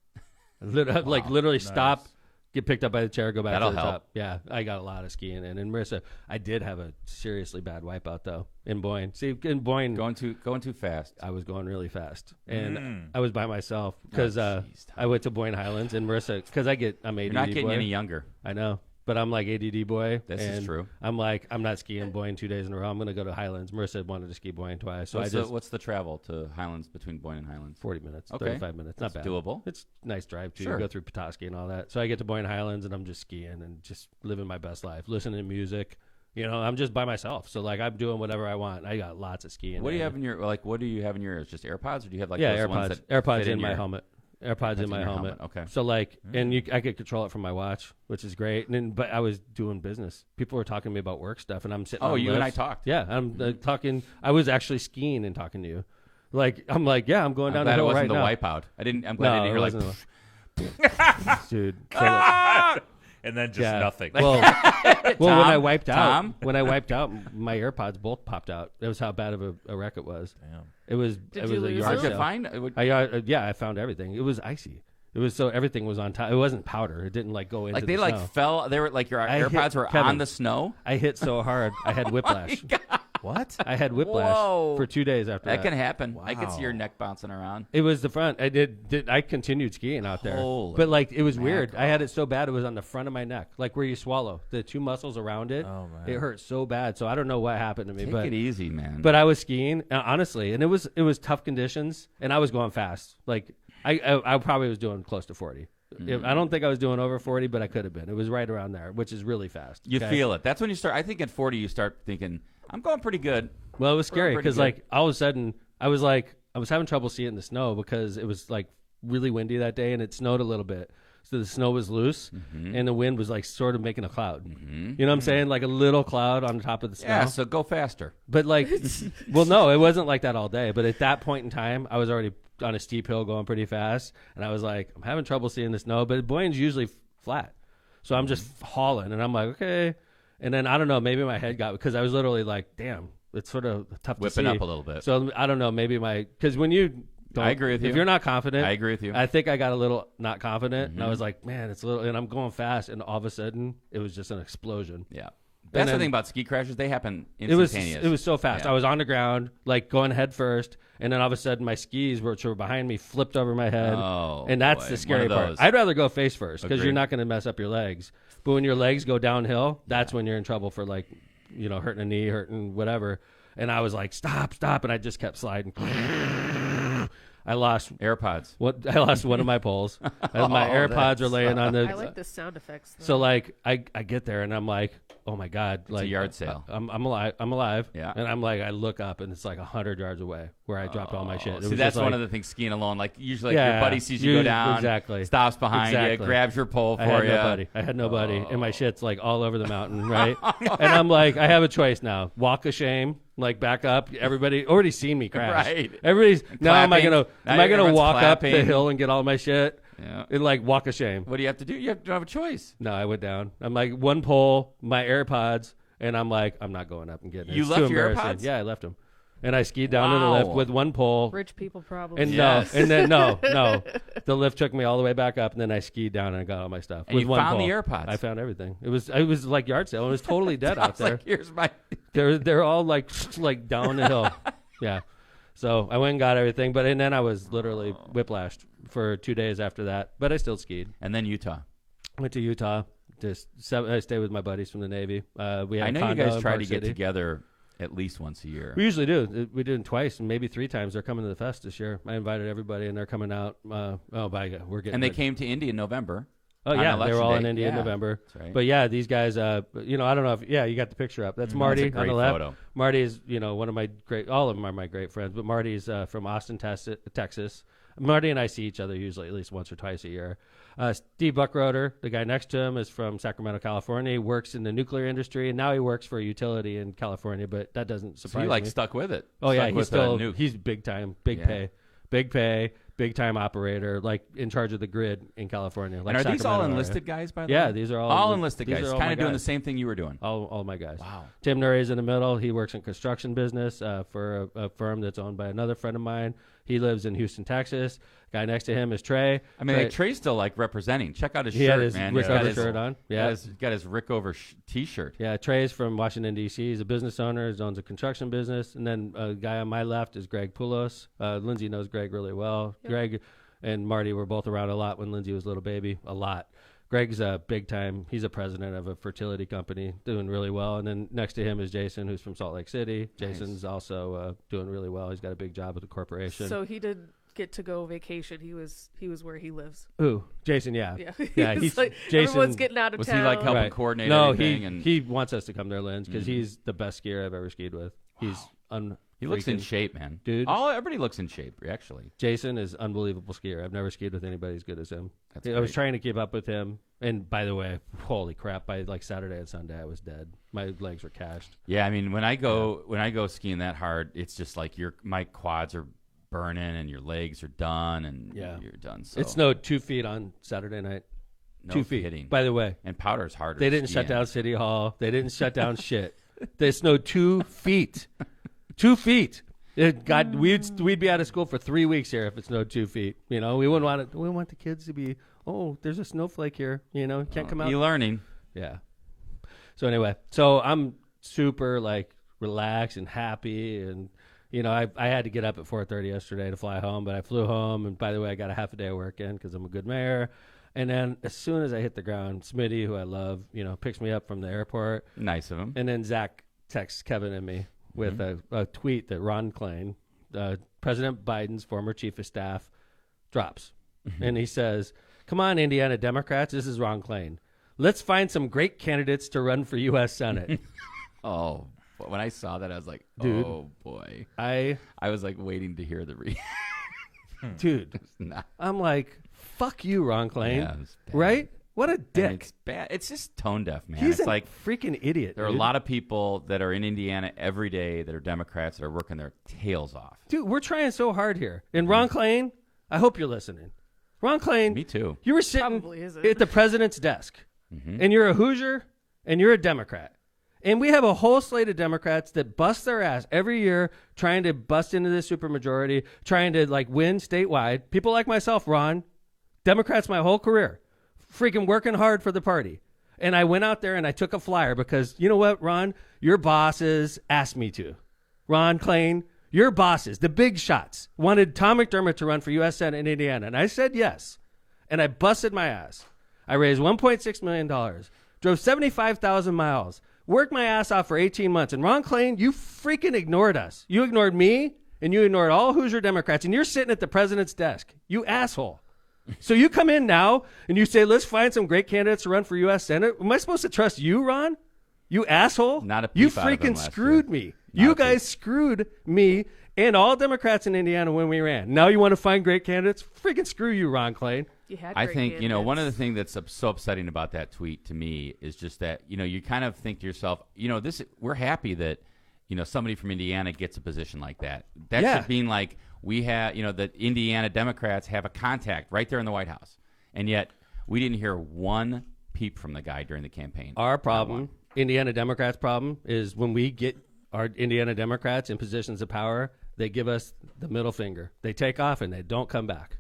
Literally stop, get picked up by the chair, go back That'll to the help. top. Yeah, I got a lot of skiing in. And Marissa, I did have a seriously bad wipeout though in Boyne. See, in Boyne, going too fast. I was going really fast, and I was by myself because jeez, I went to Boyne Highlands and Marissa, because I'm ADD You're not getting boy. any younger. I know. But I'm like ADD boy. This is and true. I'm like, I'm not skiing Boyne 2 days in a row. I'm going to go to Highlands. Marissa wanted to ski Boyne twice. So What's the travel to Highlands between Boyne and Highlands? 40 minutes, Okay. 35 minutes. Not That's bad. doable. It's a nice drive, too. Sure. You go through Petoskey and all that. So I get to Boyne Highlands, and I'm just skiing and just living my best life, listening to music. I'm just by myself. So, like, I'm doing whatever I want. I got lots of skiing. What do you have in your What do you have in your ears? Just AirPods, or do you have like yeah, those ones AirPods. that AirPods fit in my your- helmet. AirPods in my your helmet. Okay. So like, and I could control it from my watch, which is great. But I was doing business. People were talking to me about work stuff, and I'm sitting. Oh, on you and I lifts. talked. Yeah, I'm talking. I was actually skiing and talking to you. Like I'm like, yeah, I'm going down the Glad it hill wasn't right the now. wipeout. I'm glad I didn't hear it like. wasn't dude. And then just Yeah. nothing. Well, when I wiped Tom? out, my AirPods both popped out. That was how bad of a wreck it was. Damn. It was. Did it you was a lose yard Hard to sale. find. I found everything. It was icy. It was so everything was on top. It wasn't powder. It didn't like go into Like they the like snow. fell. They were like your I hit AirPods were Kevin. on the snow. I hit so hard. I had whiplash. What? I had whiplash Whoa. for 2 days after That that. can happen. I could see your Wow. neck bouncing around. It was the front. I continued skiing out there. Holy But like it was weird. mackerel. I had it so bad it was on the front of my neck, like where you swallow. The 2 muscles around it. Oh, man. It hurt so bad. So I don't know what happened to me, Take but it easy, man. but I was skiing honestly, and it was tough conditions, and I was going fast. Like I probably was doing close to 40. I don't think I was doing over 40, but I could have been. It was right around there, which is really fast. you okay? feel it. That's when you start. I think at 40 you start thinking, I'm going pretty good. Well, it was scary pretty because good. like all of a sudden I was having trouble seeing the snow because it was like really windy that day and it snowed a little bit. So the snow was loose and the wind was like sort of making a cloud. You know what I'm saying? Like a little cloud on top of the snow. Yeah. So go faster. But like, well, no, it wasn't like that all day. But at that point in time, I was already on a steep hill going pretty fast. And I was like, I'm having trouble seeing the snow, but Boyne's usually flat. So I'm just hauling and I'm like, okay. And then I don't know, maybe my head got, because I was literally like, damn, it's sort of tough to see. Whipping up a little bit. So I don't know, maybe because when you don't, I agree with you. if you're not confident, I agree with you. I think I got a little not confident and I was like, man, it's a little, and I'm going fast. And all of a sudden it was just an explosion. Yeah. That's the then- thing about ski crashes. They happen It was instantaneous. so fast. Yeah. I was on the ground, like going head first, and then all of a sudden my skis, which were behind me, flipped over my head. Oh, and that's boy. the scary One of part. those. I'd rather go face first because you're Agreed. not going to mess up your legs. But when your legs go downhill, that's when you're in trouble for like, hurting a knee, hurting whatever. And I was like, stop, and I just kept sliding. I lost AirPods. I lost one of my poles. My AirPods are laying on the. I like the sound effects. Though. So like I get there and I'm like, oh my God, It's like a yard sale. I'm alive. Yeah. And I'm like, I look up and it's like 100 yards away where I dropped all my shit. It See, was that's just one like, of the things skiing alone. Like usually, your buddy sees you go down, exactly, stops behind you, Exactly. grabs your pole for I had nobody, and my shit's like all over the mountain, right? And I'm like, I have a choice now: walk of shame, like back up. Everybody already seen me crash. Right. Everybody's now. Am I gonna everyone's walk clapping. up the hill and get all my shit? Yeah. And like walk of shame. What do you have to do? You have to have a choice. No, I went down. I'm like one pole, my AirPods, and I'm like, I'm not going up and getting it. You It's left too your embarrassing. AirPods? Yeah, I left them. And I skied down to the lift with one pole. Rich people problems. And Yes. no. The lift took me all the way back up, and then I skied down and I got all my stuff. And with you one found pole. the AirPods. I found everything. It was like yard sale. It was totally dead out there. Like, here's my. They're all like down the hill. Yeah. So I went and got everything, and then I was literally whiplashed for 2 days after that. But I still skied. And then Utah. Went to Utah. I stayed with my buddies from the Navy. We had I know a you condo guys in try Park to get City. together at least once a year. We usually do. We did it twice and maybe 3 times. They're coming to the fest this year. I invited everybody, and they're coming out. We're getting. And they came to Indy in November. Oh on yeah, they were all election in day. India in Yeah, November. that's right. But yeah, these guys. I don't know if you got the picture up. That's Marty That's a on great the left. photo. Marty is one of my great. All of them are my great friends. But Marty's from Austin, Texas. Marty and I see each other usually at least once or twice a year. Steve Buckroeder, the guy next to him, is from Sacramento, California. He works in the nuclear industry, and now he works for a utility in California. But that doesn't So surprise you me. stuck with it. Oh yeah, Stuck with nuke. he's big time, big pay, big time operator, like in charge of the grid in California. Like And are these all Sacramento enlisted area. guys, by the way? Yeah, these are all enlisted these guys. are all Kind my of doing the guys. same thing you were doing. All my guys. Wow. Tim Nurray's in the middle. He works in construction business for a firm that's owned by another friend of mine. He lives in Houston, Texas. Guy next to him is Trey. I mean, Trey's still like representing. Check out his He shirt, had his man. Rick He's got Over his shirt on. Yeah. got his Rick Over T-shirt. Yeah, Trey's from Washington, D.C. He's a business owner. He owns a construction business. And then a guy on my left is Greg Poulos. Lindsay knows Greg really well. Yep. Greg and Marty were both around a lot when Lindsay was a little baby, a lot. Greg's a big time. He's a president of a fertility company, doing really well. And then next to him is Jason, who's from Salt Lake City. Jason's also doing really well. He's got a big job with the corporation. So he did get to go vacation. He was where he lives. Who? Jason, yeah. Yeah. He's like, Jason. everyone's getting out of Was town. he like helping Right. coordinate No, everything? he wants us to come there, Linz, because he's the best skier I've ever skied with. He's He looks in shape, man. Dude. Everybody looks in shape, actually. Jason is unbelievable skier. I've never skied with anybody as good as him. That's I was great. trying to keep up with him. And by the way, holy crap, by like Saturday and Sunday, I was dead. My legs were cashed. Yeah, I mean, when I go skiing that hard, it's just like my quads are burning and your legs are done and you're done. So It snowed 2 feet on Saturday night. no 2 feet. kidding. By the way, And powder's harder. they to didn't ski shut in. down City Hall. They didn't shut down shit. They snowed 2 feet. 2 feet. God, we'd be out of school for 3 weeks here if it snowed 2 feet. We wouldn't want it. We wouldn't want the kids to be, there's a snowflake here. Can't come out. E-learning. Yeah. So anyway, I'm super like relaxed and happy, and I had to get up at 4:30 yesterday to fly home, but I flew home, and by the way, I got a half a day of work in because I'm a good mayor. And then as soon as I hit the ground, Smitty, who I love, picks me up from the airport, Nice of him. and then Zach texts Kevin and me with a tweet that Ron-Klain, President Biden's former chief of staff, drops, and he says, "Come on, Indiana Democrats, this is Ron-Klain. Let's find some great candidates to run for U.S. Senate." Oh, when I saw that, I was like, Dude. oh, boy. I was like waiting to hear the dude, Not, I'm like, fuck you, Ron-Klain. Yeah, it was bad. Right? What a And dick. it's bad. It's just tone deaf, man. He's it's a like freaking idiot. there are a dude. lot of people that are in Indiana every day that are Democrats that are working their tails off. Dude, we're trying so hard here. And Ron-Klain, I hope you're listening. Ron-Klain, Me too. you were sitting Probably isn't. at the president's desk, and you're a Hoosier, and you're a Democrat. And we have a whole slate of Democrats that bust their ass every year trying to bust into the supermajority, trying to like win statewide. People like myself, Ron, Democrats my whole career, freaking working hard for the party. And I went out there and I took a flyer because you know what, Ron? Your bosses asked me to. Ron-Klain, your bosses, the big shots, wanted Tom McDermott to run for U.S. Senate in Indiana. And I said yes. And I busted my ass. I raised $1.6 million, drove 75,000 miles, worked my ass off for 18 months. And Ron-Klain, you freaking ignored us. You ignored me, and you ignored all Hoosier Democrats, and you're sitting at the president's desk. You asshole. So you come in now and you say, let's find some great candidates to run for U.S. Senate. Am I supposed to trust you, Ron? You asshole. Not a peep You out of him freaking last screwed year. me. Not You a guys screwed me and all Democrats in Indiana when we ran. Now you want to find great candidates? Freaking screw you, Ron-Klain. You had I great think, candidates. one of the things that's so upsetting about that tweet to me is just that, you kind of think to yourself, we're happy that, somebody from Indiana gets a position like that. That Yeah. should mean like we have, the Indiana Democrats have a contact right there in the White House. And yet we didn't hear one peep from the guy during the campaign. Our problem, Indiana Democrats' problem, is when we get our Indiana Democrats in positions of power, they give us the middle finger. They take off and they don't come back.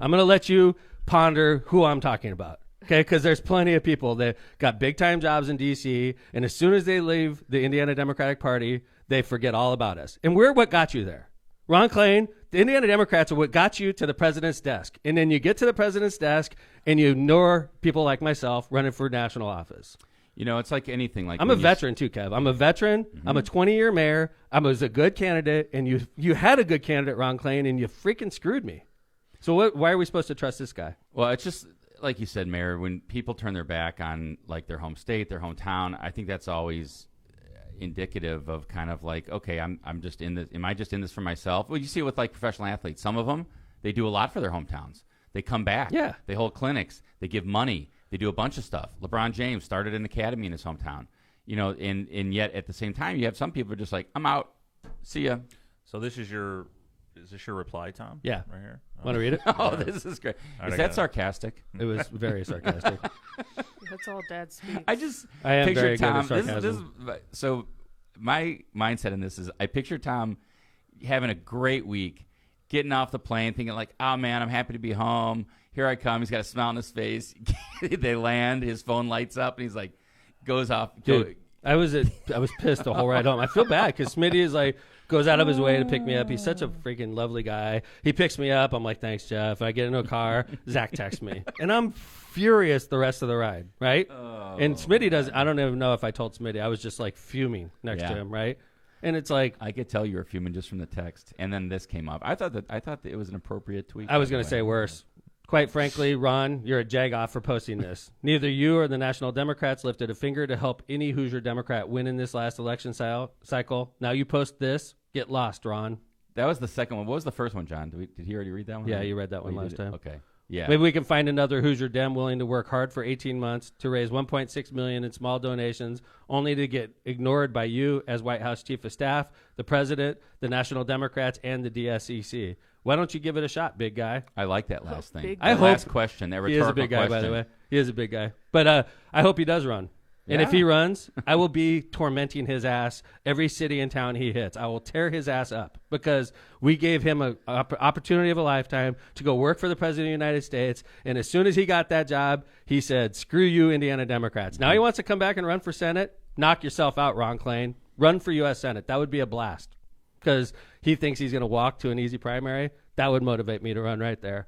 I'm going to let you ponder who I'm talking about, okay? Because there's plenty of people that got big-time jobs in D.C., and as soon as they leave the Indiana Democratic Party, they forget all about us. And we're what got you there. Ron-Klain, the Indiana Democrats are what got you to the president's desk. And then you get to the president's desk, and you ignore people like myself running for national office. It's like anything. Like I'm a veteran too, Kev. I'm a veteran. I'm a 20-year mayor. I was a good candidate, and you had a good candidate, Ron-Klain, and you freaking screwed me. So why are we supposed to trust this guy? Well, it's just like you said, Mayor. When people turn their back on like their home state, their hometown, I think that's always indicative of kind of like, okay, I'm just in this. Am I just in this for myself? Well, you see it with like professional athletes. Some of them, they do a lot for their hometowns. They come back. Yeah. They hold clinics. They give money. They do a bunch of stuff. LeBron James started an academy in his hometown. And yet at the same time, you have some people just like, I'm out. See ya. So is this your reply, Tom? Yeah. Right here. Want to read it? Oh, this is great. right, Is I that got it. sarcastic? It was very sarcastic. That's all Dad speaks. I am picture very good Tom. at sarcasm. So my mindset in this is I picture Tom having a great week, getting off the plane, thinking like, oh man, I'm happy to be home. Here I come. He's got a smile on his face. They land. His phone lights up, and he's like, goes off. Dude, I was pissed the whole ride home. I feel bad because Smitty is like goes out of his way to pick me up. He's such a freaking lovely guy. He picks me up. I'm like, thanks, Jeff. I get into a car. Zach texts me, and I'm furious the rest of the ride. Right? And Smitty does. I don't even know if I told Smitty. I was just like fuming next to him. Right? And it's like I could tell you were fuming just from the text, and then this came up. I thought that it was an appropriate tweet. I was going to say worse. Quite frankly, Ron, you're a jagoff for posting this. Neither you or the National Democrats lifted a finger to help any Hoosier Democrat win in this last election cycle. Now you post this, get lost, Ron. That was the second one. What was the first one, John? Did he already read that one? Yeah, you read that one last time. Okay. Yeah. Maybe we can find another Hoosier Dem willing to work hard for 18 months to raise $1.6 million in small donations, only to get ignored by you as White House Chief of Staff, the President, the National Democrats, and the DSCC. Why don't you give it a shot, big guy? I like that last thing. Big That guy. last question, that He rhetorical is a big guy, question. by the way. He is a big guy. But I hope he does run. And if Yeah. he runs, I will be tormenting his ass every city and town he hits. I will tear his ass up because we gave him an opportunity of a lifetime to go work for the President of the United States. And as soon as he got that job, he said, screw you, Indiana Democrats. Now he wants to come back and run for Senate. Knock yourself out, Ron-Klain. Run for U.S. Senate. That would be a blast because he thinks he's going to walk to an easy primary. That would motivate me to run right there.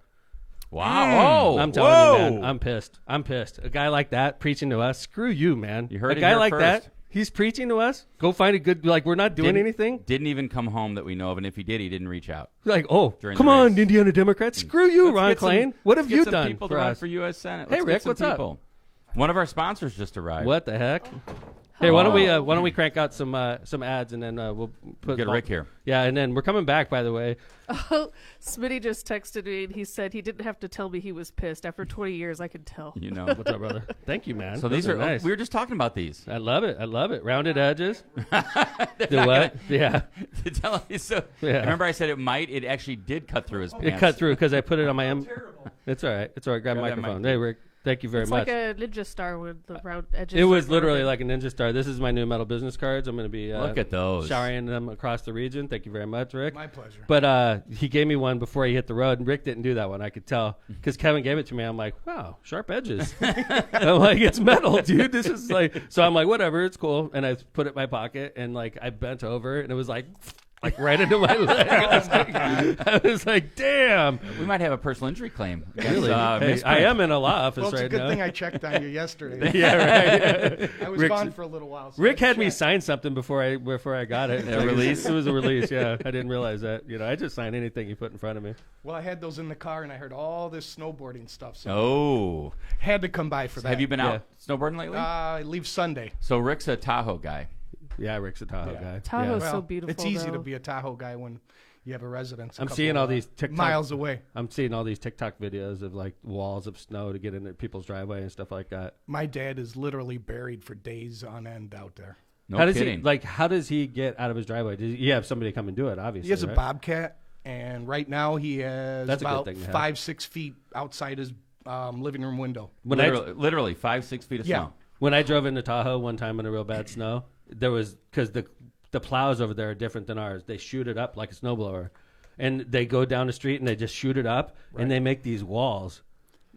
Wow. I'm telling you, man, I'm pissed. I'm pissed. A guy like that preaching to us, screw you, man. You heard a it guy here like first. that, he's preaching to us. Go find a good, like we're not doing anything. Didn't even come home that we know of, and if he did, he didn't reach out. Like, oh, During come the on, race. Indiana Democrats, screw you, Let's get Ron-Klain. What have let's get you some done people for to run us? for U.S. Senate. Hey, Let's Rick, get some what's up? people. One of our sponsors just arrived. What the heck? Hey, why don't we crank out some ads and then we'll put Get Rick here. Yeah, and then we're coming back. By the way, Oh, Smitty just texted me and he said he didn't have to tell me he was pissed. After 20 years, I could tell. You know. what's up, brother? Thank you, man. So Those these are nice. we were just talking about these. I love it. I love it. Rounded edges. The what? Yeah. Tell me, so Yeah. remember I said it actually did cut through his pants. It cut through because I put it on my It's all right. It's all right. Grab Grab the that microphone. mic. Hey, Rick. Thank you very It's much. like a ninja star with the round edges. It was are literally broken. like a ninja star. This is my new metal business cards. I'm going to be Look at those. showering them across the region. Thank you very much, Rick. My pleasure. But he gave me one before he hit the road, and Rick didn't do that one. I could tell because Kevin gave it to me. I'm like, wow, sharp edges. I'm like, it's metal, dude. This is like. So I'm like, whatever, it's cool. And I put it in my pocket, and like I bent over, and it was like, like right into my leg. I was like, damn. We might have a personal injury claim. Really? Hey, I am in a law office Well, it's right a good now. thing I checked on you yesterday. Yeah, right. I was gone for a little while. So Rick I had me checked. sign something before I got it. A release? It was a release. Yeah, I didn't realize that. I just sign anything you put in front of me. Well, I had those in the car, and I heard all this snowboarding stuff. So Oh. had to come by for that. Have you been out snowboarding lately? I leave Sunday. So Rick's a Tahoe guy. Yeah, Rick's a Tahoe guy. Tahoe's Yeah. so beautiful. It's easy though. to be a Tahoe guy when you have a residence. I'm seeing all these TikTok miles away. I'm seeing all these TikTok videos of like walls of snow to get into people's driveway and stuff like that. My dad is literally buried for days on end out there. No how does kidding. how does he get out of his driveway? Does he have somebody come and do it? Obviously, He has a right? Bobcat, and right now he has That's a good about thing to have. 5-6 feet outside his living room window. When literally 5-6 feet of Yeah. snow. When I drove into Tahoe one time in a real bad snow, there was because the plows over there are different than ours. They shoot it up like a snowblower, and they go down the street and they just shoot it up, and they make these walls,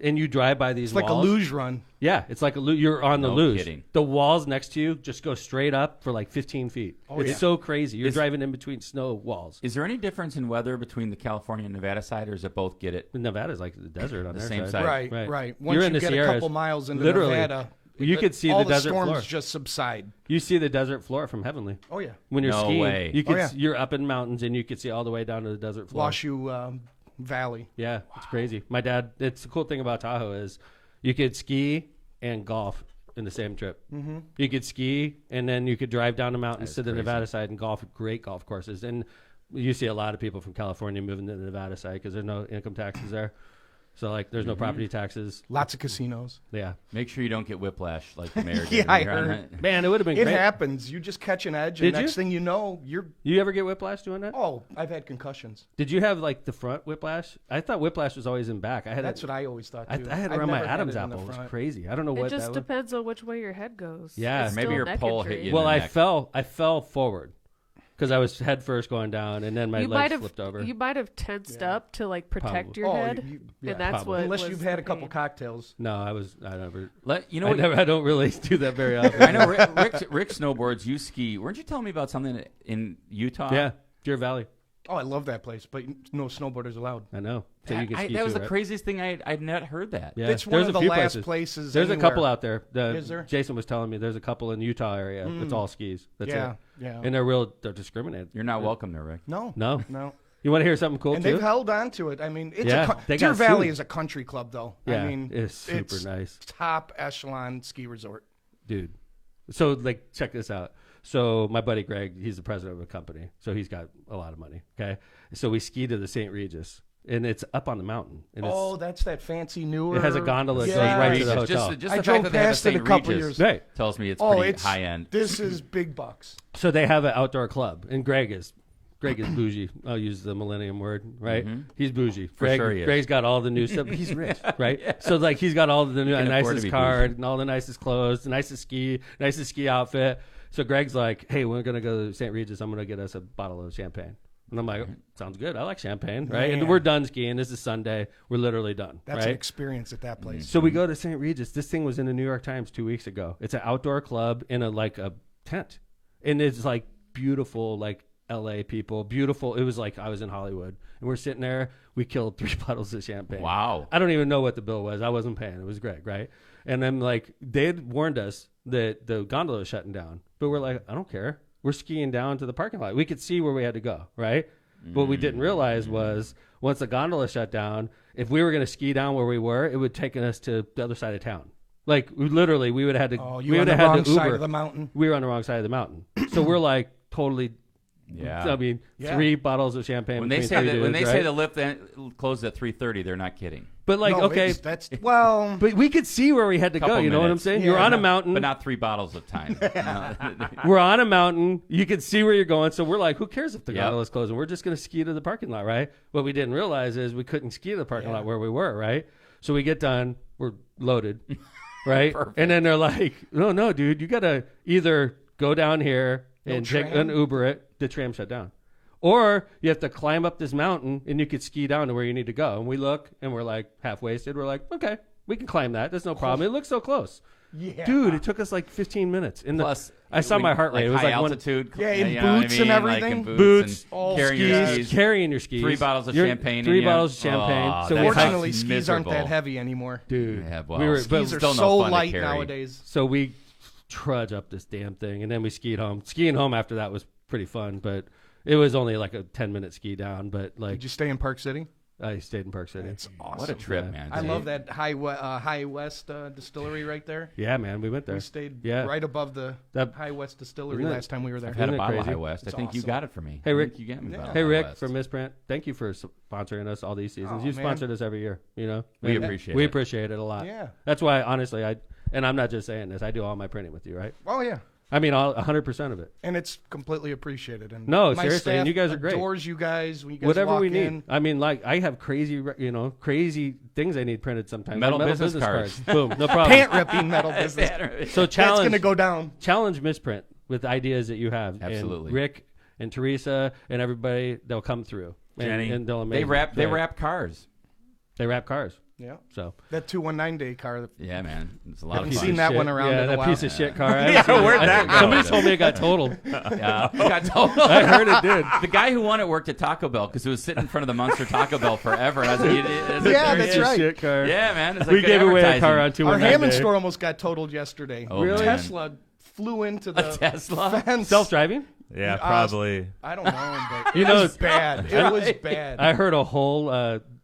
and you drive by these It's like walls. a luge run. Yeah, it's like you're on the No luge. kidding. The walls next to you just go straight up for like 15 feet. It's yeah. so crazy. You're driving in between snow walls. Is there any difference in weather between the California and Nevada side, or does it both get it? Nevada's like the desert on The their same side. side. Right. Once You're you in the get Sierras, a couple miles into literally, Nevada, you could see all the desert storms floor. just subside. You see the desert floor from Heavenly. Oh yeah, When you're No skiing, way. you could Oh, yeah. you're up in mountains and you could see all the way down to the desert floor. Washoe Valley. Yeah, it's crazy. My dad. It's the cool thing about Tahoe is you could ski and golf in the same trip. Mm-hmm. You could ski and then you could drive down the mountains to the Nevada side and golf at great golf courses. And you see a lot of people from California moving to the Nevada side because there's no income taxes there. So like, there's no property taxes. Lots of casinos. Yeah, Make sure you don't get whiplash like the mayor did. Yeah, I when you're on heard. that. man, it would have been It great. happens. You just catch an edge, and Did next you? thing you know, you're. You ever get whiplash doing that? Oh, I've had concussions. Did you have like the front whiplash? I thought whiplash was always in back. I had That's it. what I always thought I too. had it I've around my never had Adam's it in the apple. It was front. crazy. I don't know It what just that was. depends on which way your head goes. Yeah. It's Maybe still your neck pole injury. hit you. Well, the I neck. fell forward because I was head first going down, and then my You might legs have flipped over. you might have tensed up to like protect Probably. your Oh, head, yeah, and that's probably. what. Unless was you've had the a couple pain. cocktails. No, I never. You know I what? never. I don't really do that very often. I know Rick snowboards. You ski. Weren't you telling me about something in Utah? Yeah, Deer Valley. Oh, I love that place, but no snowboarders allowed. I know. So you can ski that was too, the right? craziest thing I'd not heard that. Yeah, It's one there's of a the few last places. places. There's a anywhere. couple out there. Is there? Jason was telling me there's a couple in the Utah area. It's all skis. That's Yeah, it. yeah. And they're discriminated. You're not welcome there, Rick. No, No. no. You want to hear something cool And too? they've held on to it. I mean, it's Yeah, they Deer got Valley sued. is a country club, though. Yeah, I mean, it's super nice. Top echelon ski resort. Dude. So like, check this out. So my buddy Greg, he's the president of a company, so he's got a lot of money. Okay, so we ski to the St. Regis, and it's up on the mountain. And Oh, that's that fancy newer. it has a gondola that Yeah. goes right to the Regis. hotel. Just I the drove fact that they have a past it a St. couple Regis years. Right. tells me it's Oh, pretty it's high end. This is big bucks. So they have an outdoor club, and Greg is bougie. I'll use the millennium word, right? He's bougie. Greg, sure he is. Greg's got all the new stuff. He's rich, right? So like, he's got all the new, can afford to nicest be card bougie. and all the nicest clothes, the nicest ski outfit. So Greg's like, "Hey, we're gonna go to St. Regis. I'm gonna get us a bottle of champagne." And I'm like, "Sounds good. I like champagne, right?" And Man. we're done skiing. This is Sunday. We're literally done, That's right? an experience at that place. So we go to St. Regis. This thing was in the New York Times 2 weeks ago. It's an outdoor club in a tent, and it's like beautiful, like LA people, beautiful. It was like I was in Hollywood, and we're sitting there. We killed 3 bottles of champagne. Wow. I don't even know what the bill was. I wasn't paying. It was Greg, right? And then like they had warned us that the gondola was shutting down, but we're like, I don't care. We're skiing down to the parking lot. We could see where we had to go, right? What we didn't realize was once the gondola shut down, if we were going to ski down where we were, it would take us to the other side of town. Like we would have had to. Oh, we you on would the have had wrong to Uber. side of the mountain. We were on the wrong side of the mountain, so we're like totally. Yeah. I mean, Yeah. 3 bottles of champagne. When they between say three that, when dudes, they say right? the lift closes at 3:30, they're not kidding. but like No, okay, that's well. but we could see where we had to go. Couple You know what I'm minutes. saying? Yeah, You're on a no, mountain. But not 3 bottles of time. No. We're on a mountain. You can see where you're going. So we're like, who cares if the Yep. gondola's closing? We're just going to ski to the parking lot, right? What we didn't realize is we couldn't ski to the parking lot where we were, right? So we get done. We're loaded, right? And then they're like, no, dude, you got to either go down here and take tram? an Uber it. The tram shut down. Or you have to climb up this mountain and you could ski down to where you need to go. And we look and we're like half wasted. We're like, okay, We can climb that. There's no problem. It looks so close. Yeah. Dude, it took us like 15 minutes. Plus, I saw my heart rate. It was high like altitude. Yeah, in you know what boots and Like everything. in Boots, and carrying your skis. Carrying your skis. 3 bottles of champagne. 3 in you. bottles of champagne. Oh, So that we sounds Fortunately, skis miserable. aren't that heavy anymore. Dude, Yeah, well, we were, skis Skis are still no so fun to light carry. nowadays. so we trudge up this damn thing, and then we skied home. Skiing home after that was pretty fun, but it was only like a 10-minute ski down. But like, Did you stay in Park City? I stayed in Park City. It's awesome. What a trip, Yeah. man. I love that High West distillery right there. Yeah, man, we went there. We stayed Yeah. right above the That- High West distillery Isn't it- last time we were there. I've had Isn't a it bottle of crazy? High West. It's I think you awesome. got it for me. Hey, I Rick. think you got me. a Yeah. bottle of Hey, High Rick West. from Misprint, thank you for sponsoring us all these seasons. Oh, You've man. sponsored us every year, you know? We And appreciate we it. appreciate it a lot. Yeah. That's why, honestly, and I'm not just saying this, I do all my printing with you, right? Oh, yeah. I mean, 100% of it. And it's completely appreciated. And No, my seriously, and staff you guys are great. adores you guys when you guys Whatever walk we need. in. I mean, like, I have crazy things I need printed sometimes. Metal like business cards. Boom, no problem. Pant ripping metal business. So That's going to challenge, go down. challenge Misprint with ideas that you have. Absolutely. And Rick and Teresa and everybody, they'll come through. Jenny. And they'll They amaze. wrap cars. They wrap cars. Yeah. So. That 219 day car. Yeah, man. It's a lot Haven't of fun. seen that one around Yeah, in a that while. piece of shit car. I Yeah, haven't seen where'd it. that go? Somebody told me it got totaled. Yeah, it got told. I heard it did. The guy who won it worked at Taco Bell because it was sitting in front of the Munster Taco Bell forever. And I was like, Yeah, there that's he is. right. Shit car. Yeah, man. It's like We good gave away a advertising. car on Our 219 Hammond day. store almost got totaled yesterday. Oh, Really? man. Tesla flew into the Tesla? fence. Self-driving? Yeah, probably. I don't know, but You it know, was bad. It was bad. I heard a whole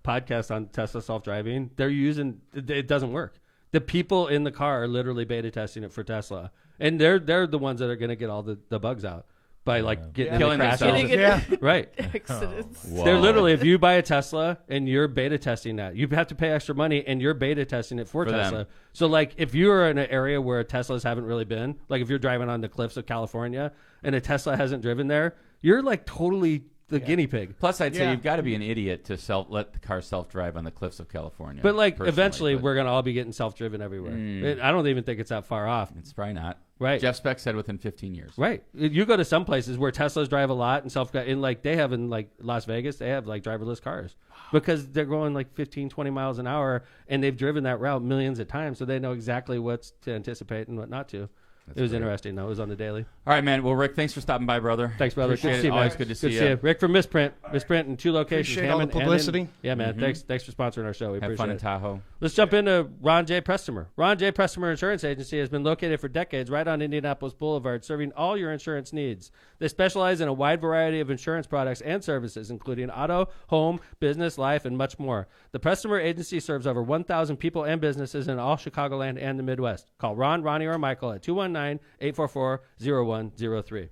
podcast on Tesla self-driving. They're using it doesn't work. The people in the car are literally beta testing it for Tesla, and they're the ones that are going to get all the bugs out by like getting in the Killing crashes. themselves. Getting Yeah. Right. accidents. Whoa. They're literally, if you buy a Tesla and you're beta testing that, you have to pay extra money and you're beta testing it for For them. Tesla. So, like, if you're in an area where Teslas haven't really been, like if you're driving on the cliffs of California and a Tesla hasn't driven there, you're like totally the guinea pig. Plus, I'd say Yeah. you've got to be an idiot to let the car self-drive on the cliffs of California. But like, personally, eventually, but we're gonna all be getting self-driven everywhere. I don't even think it's that far off. It's probably not. Right. Jeff Speck said within 15 years. Right. You go to some places where Teslas drive a lot and in like they have in like Las Vegas, they have like driverless cars because they're going like 15, 20 miles an hour and they've driven that route millions of times. So they know exactly what's to anticipate and what not to. It was great. interesting though. It was on the daily. All right, man. Well, Rick, thanks for stopping by, brother. Thanks, brother. Appreciate Good to it. see you, man. Always good to see you. Rick from Misprint. Misprint in 2 locations. Appreciate all the Hammond and in- publicity. Yeah, man. Thanks for sponsoring our show. We Have appreciate fun in it. Tahoe. Let's jump into Ron J. Prestomer. Ron J. Prestomer Insurance Agency has been located for decades right on Indianapolis Boulevard, serving all your insurance needs. They specialize in a wide variety of insurance products and services, including auto, home, business, life, and much more. The Prestomer Agency serves over 1,000 people and businesses in all Chicagoland and the Midwest. Call Ron, Ronnie, or Michael at 219-844-0103.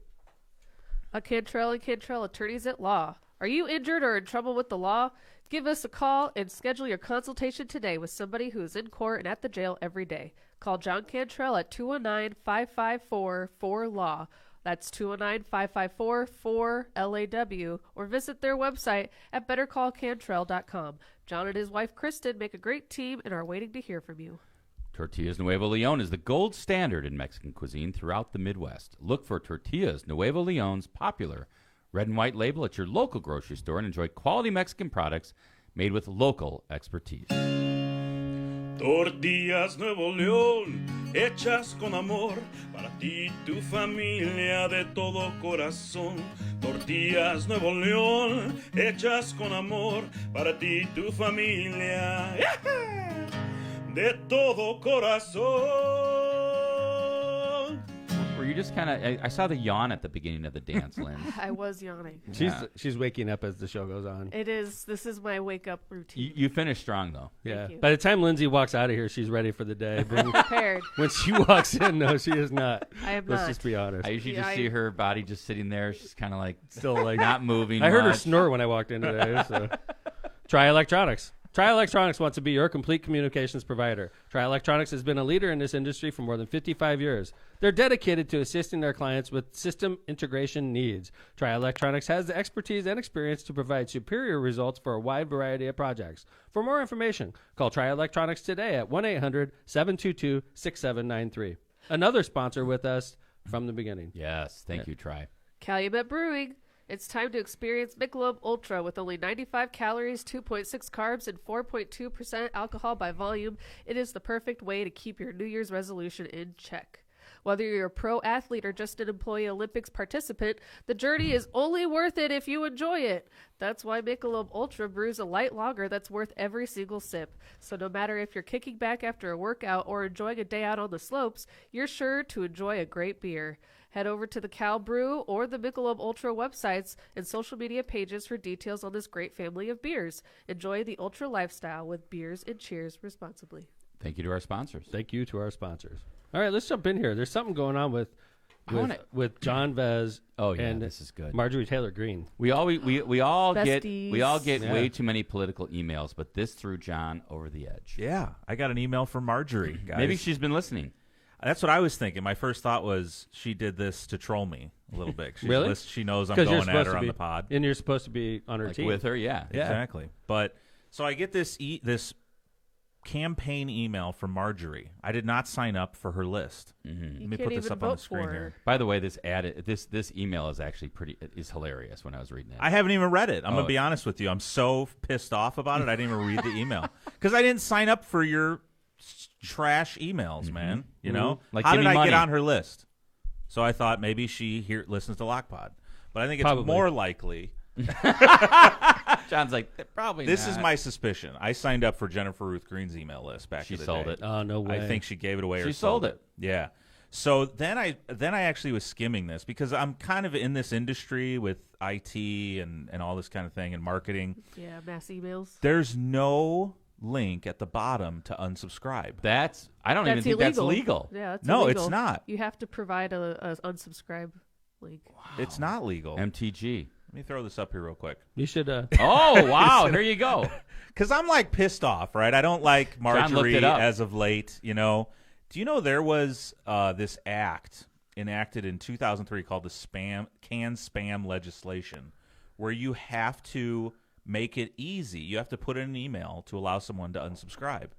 A Cantrell and Cantrell Attorneys at Law. Are you injured or in trouble with the law? Give us a call and schedule your consultation today with somebody who is in court and at the jail every day. Call John Cantrell at 219-554-4LAW. That's 219-554-4LAW, or visit their website at bettercallcantrell.com. John and his wife Kristen make a great team and are waiting to hear from you. Tortillas Nuevo Leon is the gold standard in Mexican cuisine throughout the Midwest. Look for Tortillas Nuevo Leon's popular red and white label at your local grocery store and enjoy quality Mexican products made with local expertise. Tortillas Nuevo León, hechas con amor, para ti y tu familia de todo corazón. Tortillas Nuevo León, hechas con amor, para ti y tu familia de todo corazón. Were you just kind of? I saw the yawn at the beginning of the dance, Lynn. I was yawning. She's waking up as the show goes on. This is my wake up routine. You finished strong though. Yeah. you. By the time Lindsay walks out of here, she's ready for the day. But Prepared. when she walks in, no, she is not. I am Let's not. just be honest. I usually Yeah, just see her body just sitting there. She's kind of like Still like not moving. I heard her much. snore when I walked in today. So. Try Electronics. Try Electronics wants to be your complete communications provider. Try Electronics has been a leader in this industry for more than 55 years. They're dedicated to assisting their clients with system integration needs. Try Electronics has the expertise and experience to provide superior results for a wide variety of projects. For more information, call Try Electronics today at 1-800-722-6793. Another sponsor with us from the beginning. Yes, thank you, Try. Calumet Brewing. It's time to experience Michelob Ultra with only 95 calories, 2.6 carbs, and 4.2% alcohol by volume. It is the perfect way to keep your New Year's resolution in check. Whether you're a pro athlete or just an employee Olympics participant, the journey is only worth it if you enjoy it. That's why Michelob Ultra brews a light lager that's worth every single sip. So no matter if you're kicking back after a workout or enjoying a day out on the slopes, you're sure to enjoy a great beer. Head over to the Cal Brew or the Michelob Ultra websites and social media pages for details on this great family of beers. Enjoy the Ultra lifestyle with beers and cheers responsibly. Thank you to our sponsors. Thank you to our sponsors. All right, let's jump in here. There's something going on with John Vez. Oh yeah, and this is good. Marjorie Taylor Greene. We all get Besties. way too many political emails, but this threw John over the edge. Yeah, I got an email from Marjorie, guys. Maybe she's been listening. That's what I was thinking. My first thought was she did this to troll me a little bit. Really? She knows I'm 'Cause you're going at supposed her to on be- the pod. And you're supposed to be on her Like team. with her, yeah. Exactly. But so I get this campaign email from Marjorie. I did not sign up for her list. Mm-hmm. Let You me can't put this even up on the vote screen for here. her. By the way, this email is actually is hilarious. When I was reading it, I haven't even read it. I'm Oh. going to be honest with you. I'm so pissed off about it. I didn't even read the email because I didn't sign up for your trash emails, man. You know, Like, how give did me I money. get on her list? So I thought maybe she listens to Lockpod, but I think it's Probably. more likely. John's like, probably. This not. is my suspicion. I signed up for Jennifer Ruth Green's email list back She in the sold day. it. Oh, no way. I think she gave it away. She or sold it. Yeah. So then I actually was skimming this because I'm kind of in this industry with IT and all this kind of thing and marketing. Yeah, mass emails. There's no link at the bottom to unsubscribe. I don't even think that's legal. Yeah, that's No, illegal. it's not. You have to provide a unsubscribe link. It's not legal. MTG. Let me throw this up here real quick. You should. Oh wow! Here you go. Because I'm like pissed off, right? I don't like looked Marjorie it up. as of late. You know, do you know there was this act enacted in 2003 called the can spam legislation, where you have to make it easy. You have to put in an email to allow someone to unsubscribe.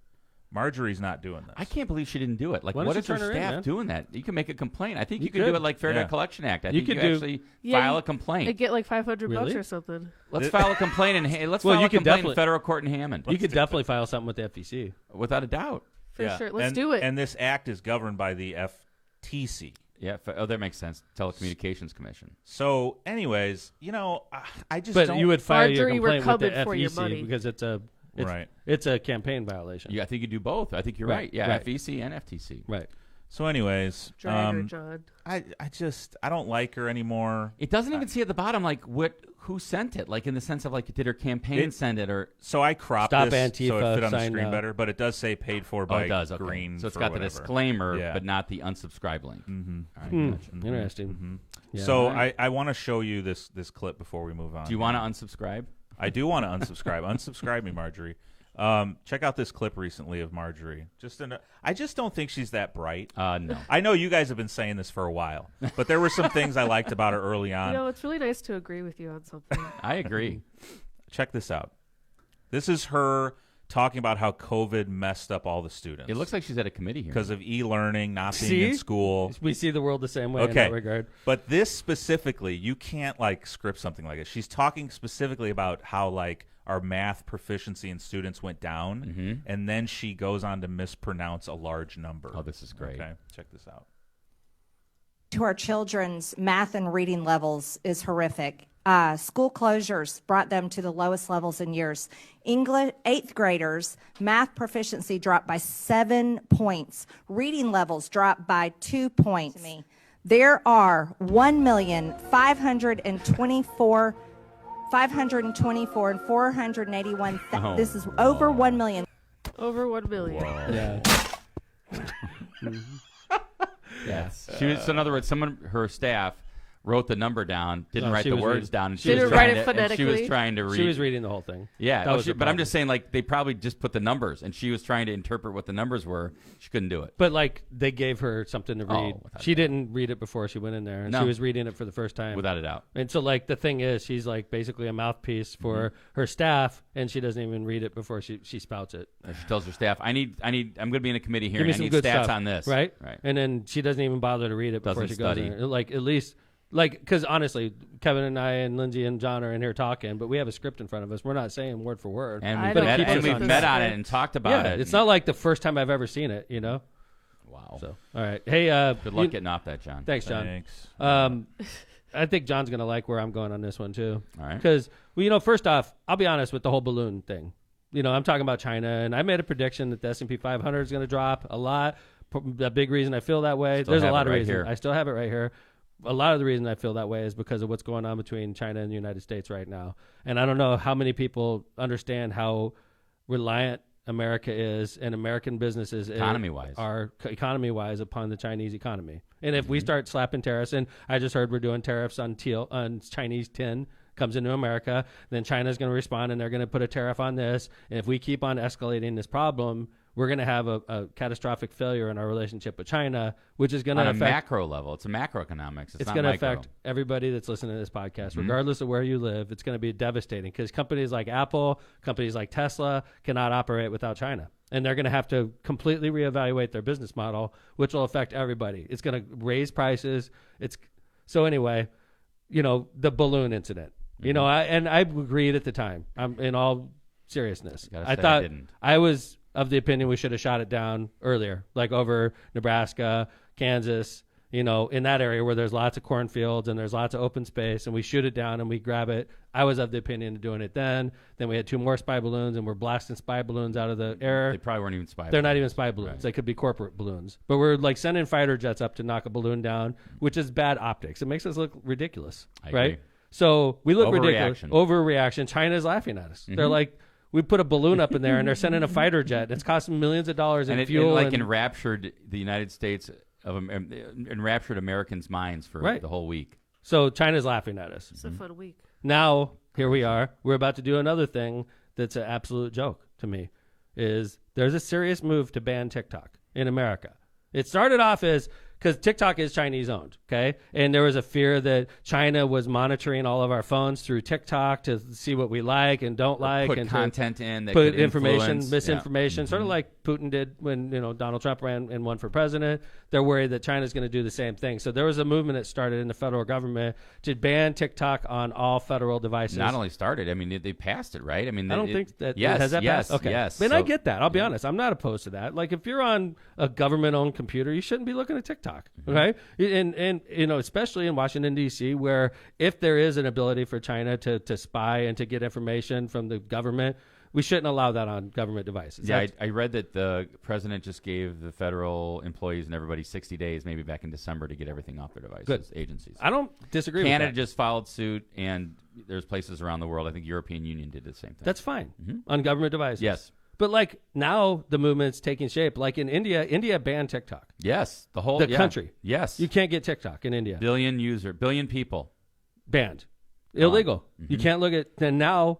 Marjorie's not doing this. I can't believe she didn't do it. Like, Why don't what you is her turn her in, staff man? doing that? You can make a complaint. I think you You could do could. it like Fair Yeah. Debt Collection Act. I You think could you do- actually Yeah, file you- a complaint. They get like $500 Really? or something. Let's file a complaint Well, file you a could complaint in definitely- federal court in Hammond. You could definitely file something with the FTC. Without a doubt. For sure. Let's And- do it. And this act is governed by the FTC. Yeah. That makes sense. Telecommunications Commission. So, anyways, you know, I just But don't. you would file your Marjorie, we're complaint with the coming for your FEC money. because Right. it's a campaign violation. Yeah, I think you do both. I think you're Right, right. Yeah, right. FEC and FTC. Right. So, anyways, Drag her, John. I don't like her anymore. It doesn't even see at the bottom like who sent it, like in the sense of like did her campaign send it or So I cropped Stop this so Antifa, it fit on the sign screen no. better, but it does say paid for by it does. Okay. Green. So it's for got the whatever. disclaimer, Yeah. but not the unsubscribe link. Mm-hmm. All right, gotcha. Interesting. Yeah. So Alright. I want to show you this clip before we move on. Do you want to unsubscribe? I do want to unsubscribe. Unsubscribe me, Marjorie. Check out this clip recently of Marjorie. I just don't think she's that bright. No. I know you guys have been saying this for a while, but there were some things I liked about her early on. You know, it's really nice to agree with you on something. I agree. Check this out. This is her talking about how COVID messed up all the students. It looks like she's at a committee here. because of e-learning, not being See? in school. We see the world the same way in Okay. that regard. But this specifically, you can't like script something like this. She's talking specifically about how like our math proficiency in students went down, and then she goes on to mispronounce a large number. Oh, this is great. Okay, check this out. To our children's math and reading levels is horrific. School closures brought them to the lowest levels in years. English 8th graders math proficiency dropped by 7 points. Reading levels dropped by 2 points. There are 524 and 481. Oh. This is over 1 million. Over 1 million. Yeah. Yes. She was, so in other words, her staff wrote the number down, didn't No, write she the was words reading- down, and she she was was Didn't trying write it to, and she was phonetically. trying to read. She was reading the whole thing. Yeah, That well, was her but I'm problem. just saying, like, they probably just put the numbers, and she was trying to interpret what the numbers were. She couldn't do it. But like they gave her something to read. without She a doubt. didn't read it before she went in there, and No. she was reading it for the first time. Without a doubt. And so like the thing is, she's like basically a mouthpiece for her staff, and she doesn't even read it before she spouts it. She tells her staff, I'm going to be in a committee here, Give me and I some need good stats stuff, on this. right? Right. And then she doesn't even bother to read it before Doesn't she goes study. in there. Like at least Like, because honestly, Kevin and I and Lindsay and John are in here talking, but we have a script in front of us. We're not saying word for word. And I we've don't met, keep and us we've on met the on it script. and talked about it. It's not like the first time I've ever seen it, you know? Wow. So, all right. Hey, Good luck getting off that, John. Thanks, John. Thanks. I think John's going to like where I'm going on this one, too. All right. Because, well, you know, first off, I'll be honest with the whole balloon thing. You know, I'm talking about China, and I made a prediction that the S&P 500 is going to drop a lot. The big reason I feel that way, Still there's a have lot it of right reasons. here. I still have it right here. A lot of the reason I feel that way is because of what's going on between China and the United States right now. And I don't know how many people understand how reliant America is and American businesses are economy-wise upon the Chinese economy. And if we start slapping tariffs, and I just heard we're doing tariffs on Chinese tin comes into America, then China's going to respond and they're going to put a tariff on this. And if we keep on escalating this problem, we're going to have a catastrophic failure in our relationship with China, which is going to affect... On a macro level. It's a macroeconomics. It's not going to micro. affect everybody that's listening to this podcast, regardless of where you live. It's going to be devastating because companies like Apple, companies like Tesla cannot operate without China. And they're going to have to completely reevaluate their business model, which will affect everybody. It's going to raise prices. So anyway, you know, the balloon incident. You know, I agreed at the time. In all seriousness, I thought I was of the opinion we should have shot it down earlier, like over Nebraska, Kansas, you know, in that area where there's lots of cornfields and there's lots of open space, and we shoot it down and we grab it. I was of the opinion of doing it then. Then we had 2 more spy balloons, and we're blasting spy balloons out of the air. They probably weren't even spy They're balloons. not even spy balloons. Right. They could be corporate balloons. But we're like sending fighter jets up to knock a balloon down, which is bad optics. It makes us look ridiculous, I right? agree. So we look Overreaction. ridiculous. Overreaction. China's laughing at us. They're like, we put a balloon up in there, and they're sending a fighter jet. And it's costing millions of dollars in fuel. And enraptured the United States enraptured Americans' minds for the whole week. So China's laughing at us. It's a fun week. Now, here we are. We're about to do another thing that's an absolute joke to me. Is there's a serious move to ban TikTok in America. It started off as because TikTok is Chinese owned, okay? And there was a fear that China was monitoring all of our phones through TikTok to see what we like and don't like, Put and content in that put could information, influence. misinformation, sort of like Putin did when Donald Trump ran and won for president. They're worried that China's going to do the same thing. So there was a movement that started in the federal government to ban TikTok on all federal devices. Not only started, I mean, they passed it, right? I mean, I don't think that yes, has that yes, passed. Okay, yes. and I get that. I'll be honest. I'm not opposed to that. Like if you're on a government-owned computer, you shouldn't be looking at TikTok. Okay, and you know, especially in Washington D.C., where if there is an ability for China to spy and to get information from the government, we shouldn't allow that on government devices. Yeah, I read that the president just gave the federal employees and everybody 60 days, maybe back in December, to get everything off their devices. Good. Agencies. I don't disagree with Canada that. just followed suit, and there's places around the world. I think European Union did the same thing. That's fine on government devices. Yes. But like now the movement's taking shape. Like in India banned TikTok. Yes. The whole country. Yes. You can't get TikTok in India. Billion people. Banned. Illegal. You can't look at. Then now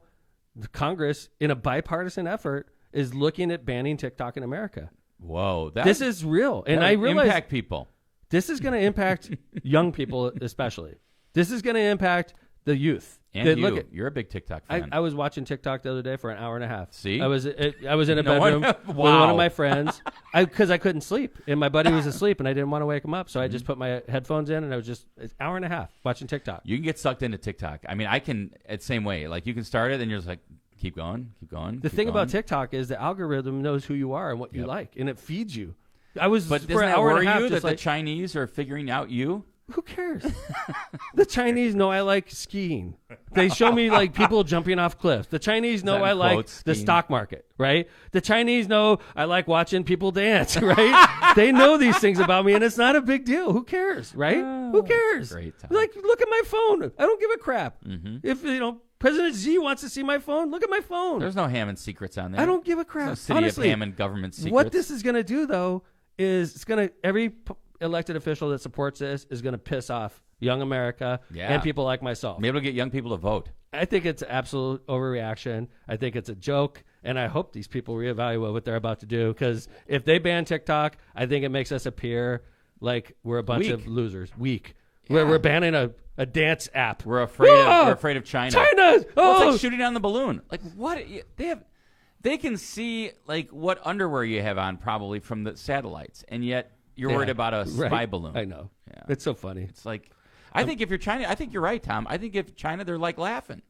the Congress, in a bipartisan effort, is looking at banning TikTok in America. Whoa. This is real. And I realize impact people. this is going to impact young people especially. This is going to impact the youth. And that you're a big TikTok fan. I was watching TikTok the other day for an hour and a half. See? I was in a No bedroom one- with Wow. one of my friends because I couldn't sleep, and my buddy was asleep, and I didn't want to wake him up, so I just put my headphones in, and I was just an hour and a half watching TikTok. You can get sucked into TikTok. I mean, I can, it's the same way. Like, you can start it, and you're just like, keep going. The thing about TikTok is the algorithm knows who you are and what you like, and it feeds you. But But for doesn't an that hour worry and a half, you that just the like, Chinese are figuring out you? who cares? The Chinese know I like skiing. They show me like people jumping off cliffs. The Chinese know that in I like quotes, the skiing? stock market, right? The Chinese know I like watching people dance, right? They know these things about me, and it's not a big deal. Who cares, right? Who cares? great, Tom. Like, look at my phone. I don't give a crap. If President Xi wants to see my phone, look at my phone. There's no Hammond secrets on there. I don't give a crap. No city Honestly, of Hammond government secrets. what this is going to do, though, is it's going to every elected official that supports this is going to piss off young America and people like myself. Be able to get young people to vote. I think it's absolute overreaction. I think it's a joke, and I hope these people reevaluate what they're about to do, because if they ban TikTok, I think it makes us appear like we're a bunch Weak. of losers. Weak. We're banning a dance app. We're afraid. We're afraid of China. China! Well, it's Oh! like shooting down the balloon. Like, what? They can see like what underwear you have on probably from the satellites, and yet you're worried about a spy balloon. I know. Yeah. It's so funny. It's like, I think if you're China, I think you're right, Tom. I think if China, they're like laughing.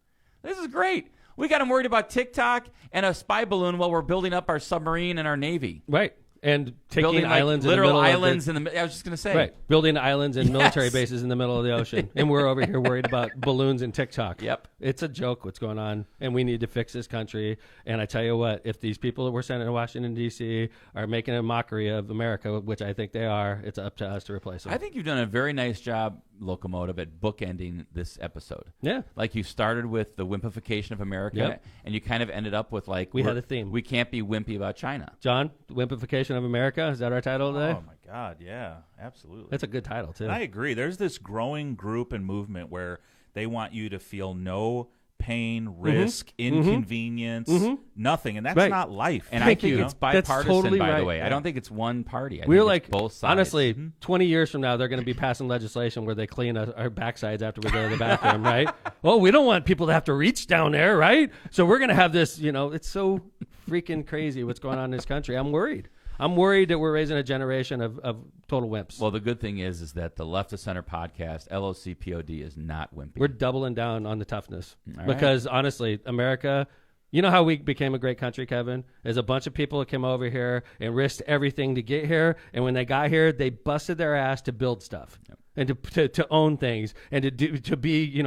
This is great. We got them worried about TikTok and a spy balloon while we're building up our submarine and our Navy. Right. And taking Building islands literal in the middle islands of in the. I was just going to say. right, building islands and military Yes. bases in the middle of the ocean, and we're over here worried about balloons and TikTok. Yep. It's a joke what's going on, and we need to fix this country. And I tell you what, if these people that we're sending to Washington D.C. are making a mockery of America, which I think they are, it's up to us to replace them. I think you've done a very nice job, Locomotive, at bookending this episode. Yeah. Like you started with the wimpification of America, Yep. and you kind of ended up with like We had a theme. We can't be wimpy about China. John, Wimpification of America, is that our title today? Oh my God, yeah, absolutely. That's a good title too. And I agree. There's this growing group and movement where they want you to feel no pain, risk, inconvenience, nothing, and that's Right. not life. And Thank I think you. it's That's bipartisan, totally by the right. way. I don't think it's one party. I We're think like, it's both sides. honestly, 20 years from now, they're going to be passing legislation where they clean our backsides after we go to the bathroom, right? Oh, we don't want people to have to reach down there, right? So we're going to have this, it's so freaking crazy what's going on in this country. I'm worried. I'm worried that we're raising a generation of total wimps. Well, the good thing is that the Left of Center podcast, LOCPOD, is not wimpy. We're doubling down on the toughness All because honestly, America, you know how we became a great country, Kevin? There's a bunch of people that came over here and risked everything to get here. And when they got here, they busted their ass to build stuff and to own things and to be,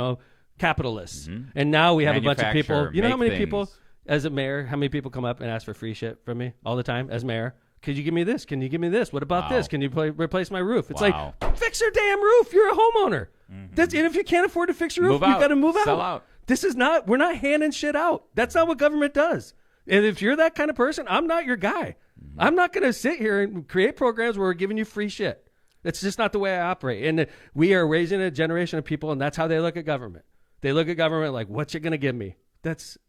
capitalists. And now we have a bunch of people. You know how many people, as a mayor, how many people come up and ask for free shit from me all the time as mayor? Could you give me this? Can you give me this? What about this? Can you replace my roof? It's Wow. like, fix your damn roof. You're a homeowner. And if you can't afford to fix your roof, Move you out. got to move out. Sell out. We're not handing shit out. That's not what government does. And if you're that kind of person, I'm not your guy. I'm not going to sit here and create programs where we're giving you free shit. That's just not the way I operate. And we are raising a generation of people, and that's how they look at government. They look at government like, what you going to give me? It's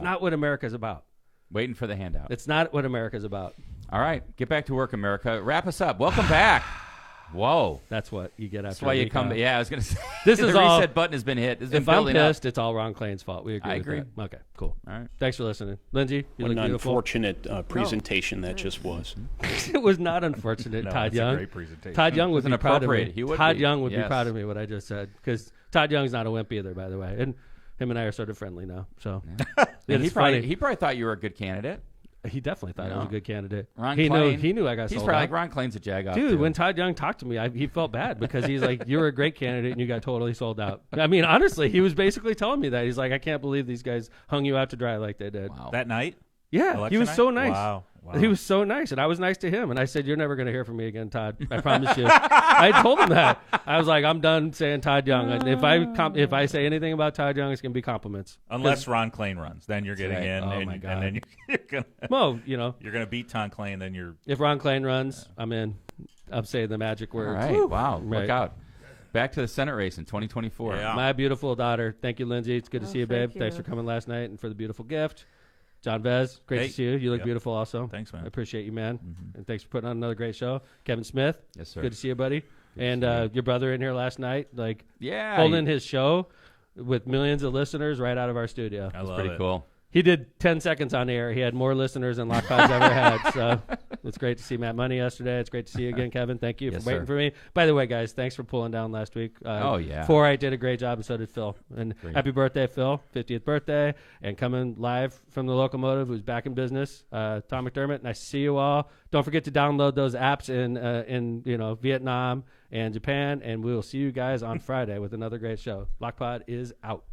not what America's about. Waiting for the handout. It's not what America's about. All right. Get back to work, America. Wrap us up. Welcome back. Whoa. That's what you get after That's why a you week come. off. Yeah, I was going to say. This the is all- reset button has been hit. It's been If I'm building up. pissed, it's all Ron Klain's fault. We agree I with agree. that. Okay, cool. All right. Thanks for listening. Lindsay, you What look an beautiful. unfortunate presentation that just was. It was not unfortunate, No, Todd it's Young. a great presentation. Todd Young would It was be proud of me. inappropriate. He would Todd be. Young would be Yes. proud of me what I just said because Todd Young's not a wimp either, by the way, and him and I are sort of friendly now. So And it's funny. he probably thought you were a good candidate. He definitely thought I was a good candidate. Ron he Klain, knew I got He's sold probably out. like, Ron Klain's a jag off. Dude, too. when Todd Young talked to me, he felt bad because he's like, "You were a great candidate and you got totally sold out." I mean, honestly, he was basically telling me that. He's like, "I can't believe these guys hung you out to dry like they did." Wow. That night? Yeah, he Election was night? so nice. Wow. He was so nice, and I was nice to him. And I said, "You're never going to hear from me again, Todd. I promise you." I told him that. I was like, "I'm done saying Todd Young. And if I say anything about Todd Young, it's going to be compliments." Unless Ron Klain runs, then you're getting right. in, Oh, and, my God. and then you're gonna Well, you're gonna beat Tom Klain. Then you're if Ron Klain runs, I'm in. I'm saying the magic All words. right. Wow. Right. Look out. Back to the Senate race in 2024. Yeah. My beautiful daughter. Thank you, Lindsay. It's good to see you, babe. thank you. Thanks for coming last night and for the beautiful gift. John Vez, great Hey. to see you. You look Yep. beautiful also. Thanks, man. I appreciate you, man. And thanks for putting on another great show. Kevin Smith. Yes, sir. Good to see you, buddy. And your brother in here last night, like Yeah. holding his show with millions of listeners right out of our studio. I love pretty it. cool. He did 10 seconds on the air. He had more listeners than Lockpod's ever had. So it's great to see Matt Money yesterday. It's great to see you again, Kevin. Thank you Yes, for waiting sir. for me. By the way, guys, thanks for pulling down last week. Oh, yeah. 4-8 did a great job, and so did Phil. And Great. happy birthday, Phil. 50th birthday. And coming live from the Locomotive, who's back in business, Tom McDermott. Nice to see you all. Don't forget to download those apps in Vietnam and Japan. And we will see you guys on Friday with another great show. Lockpod is out.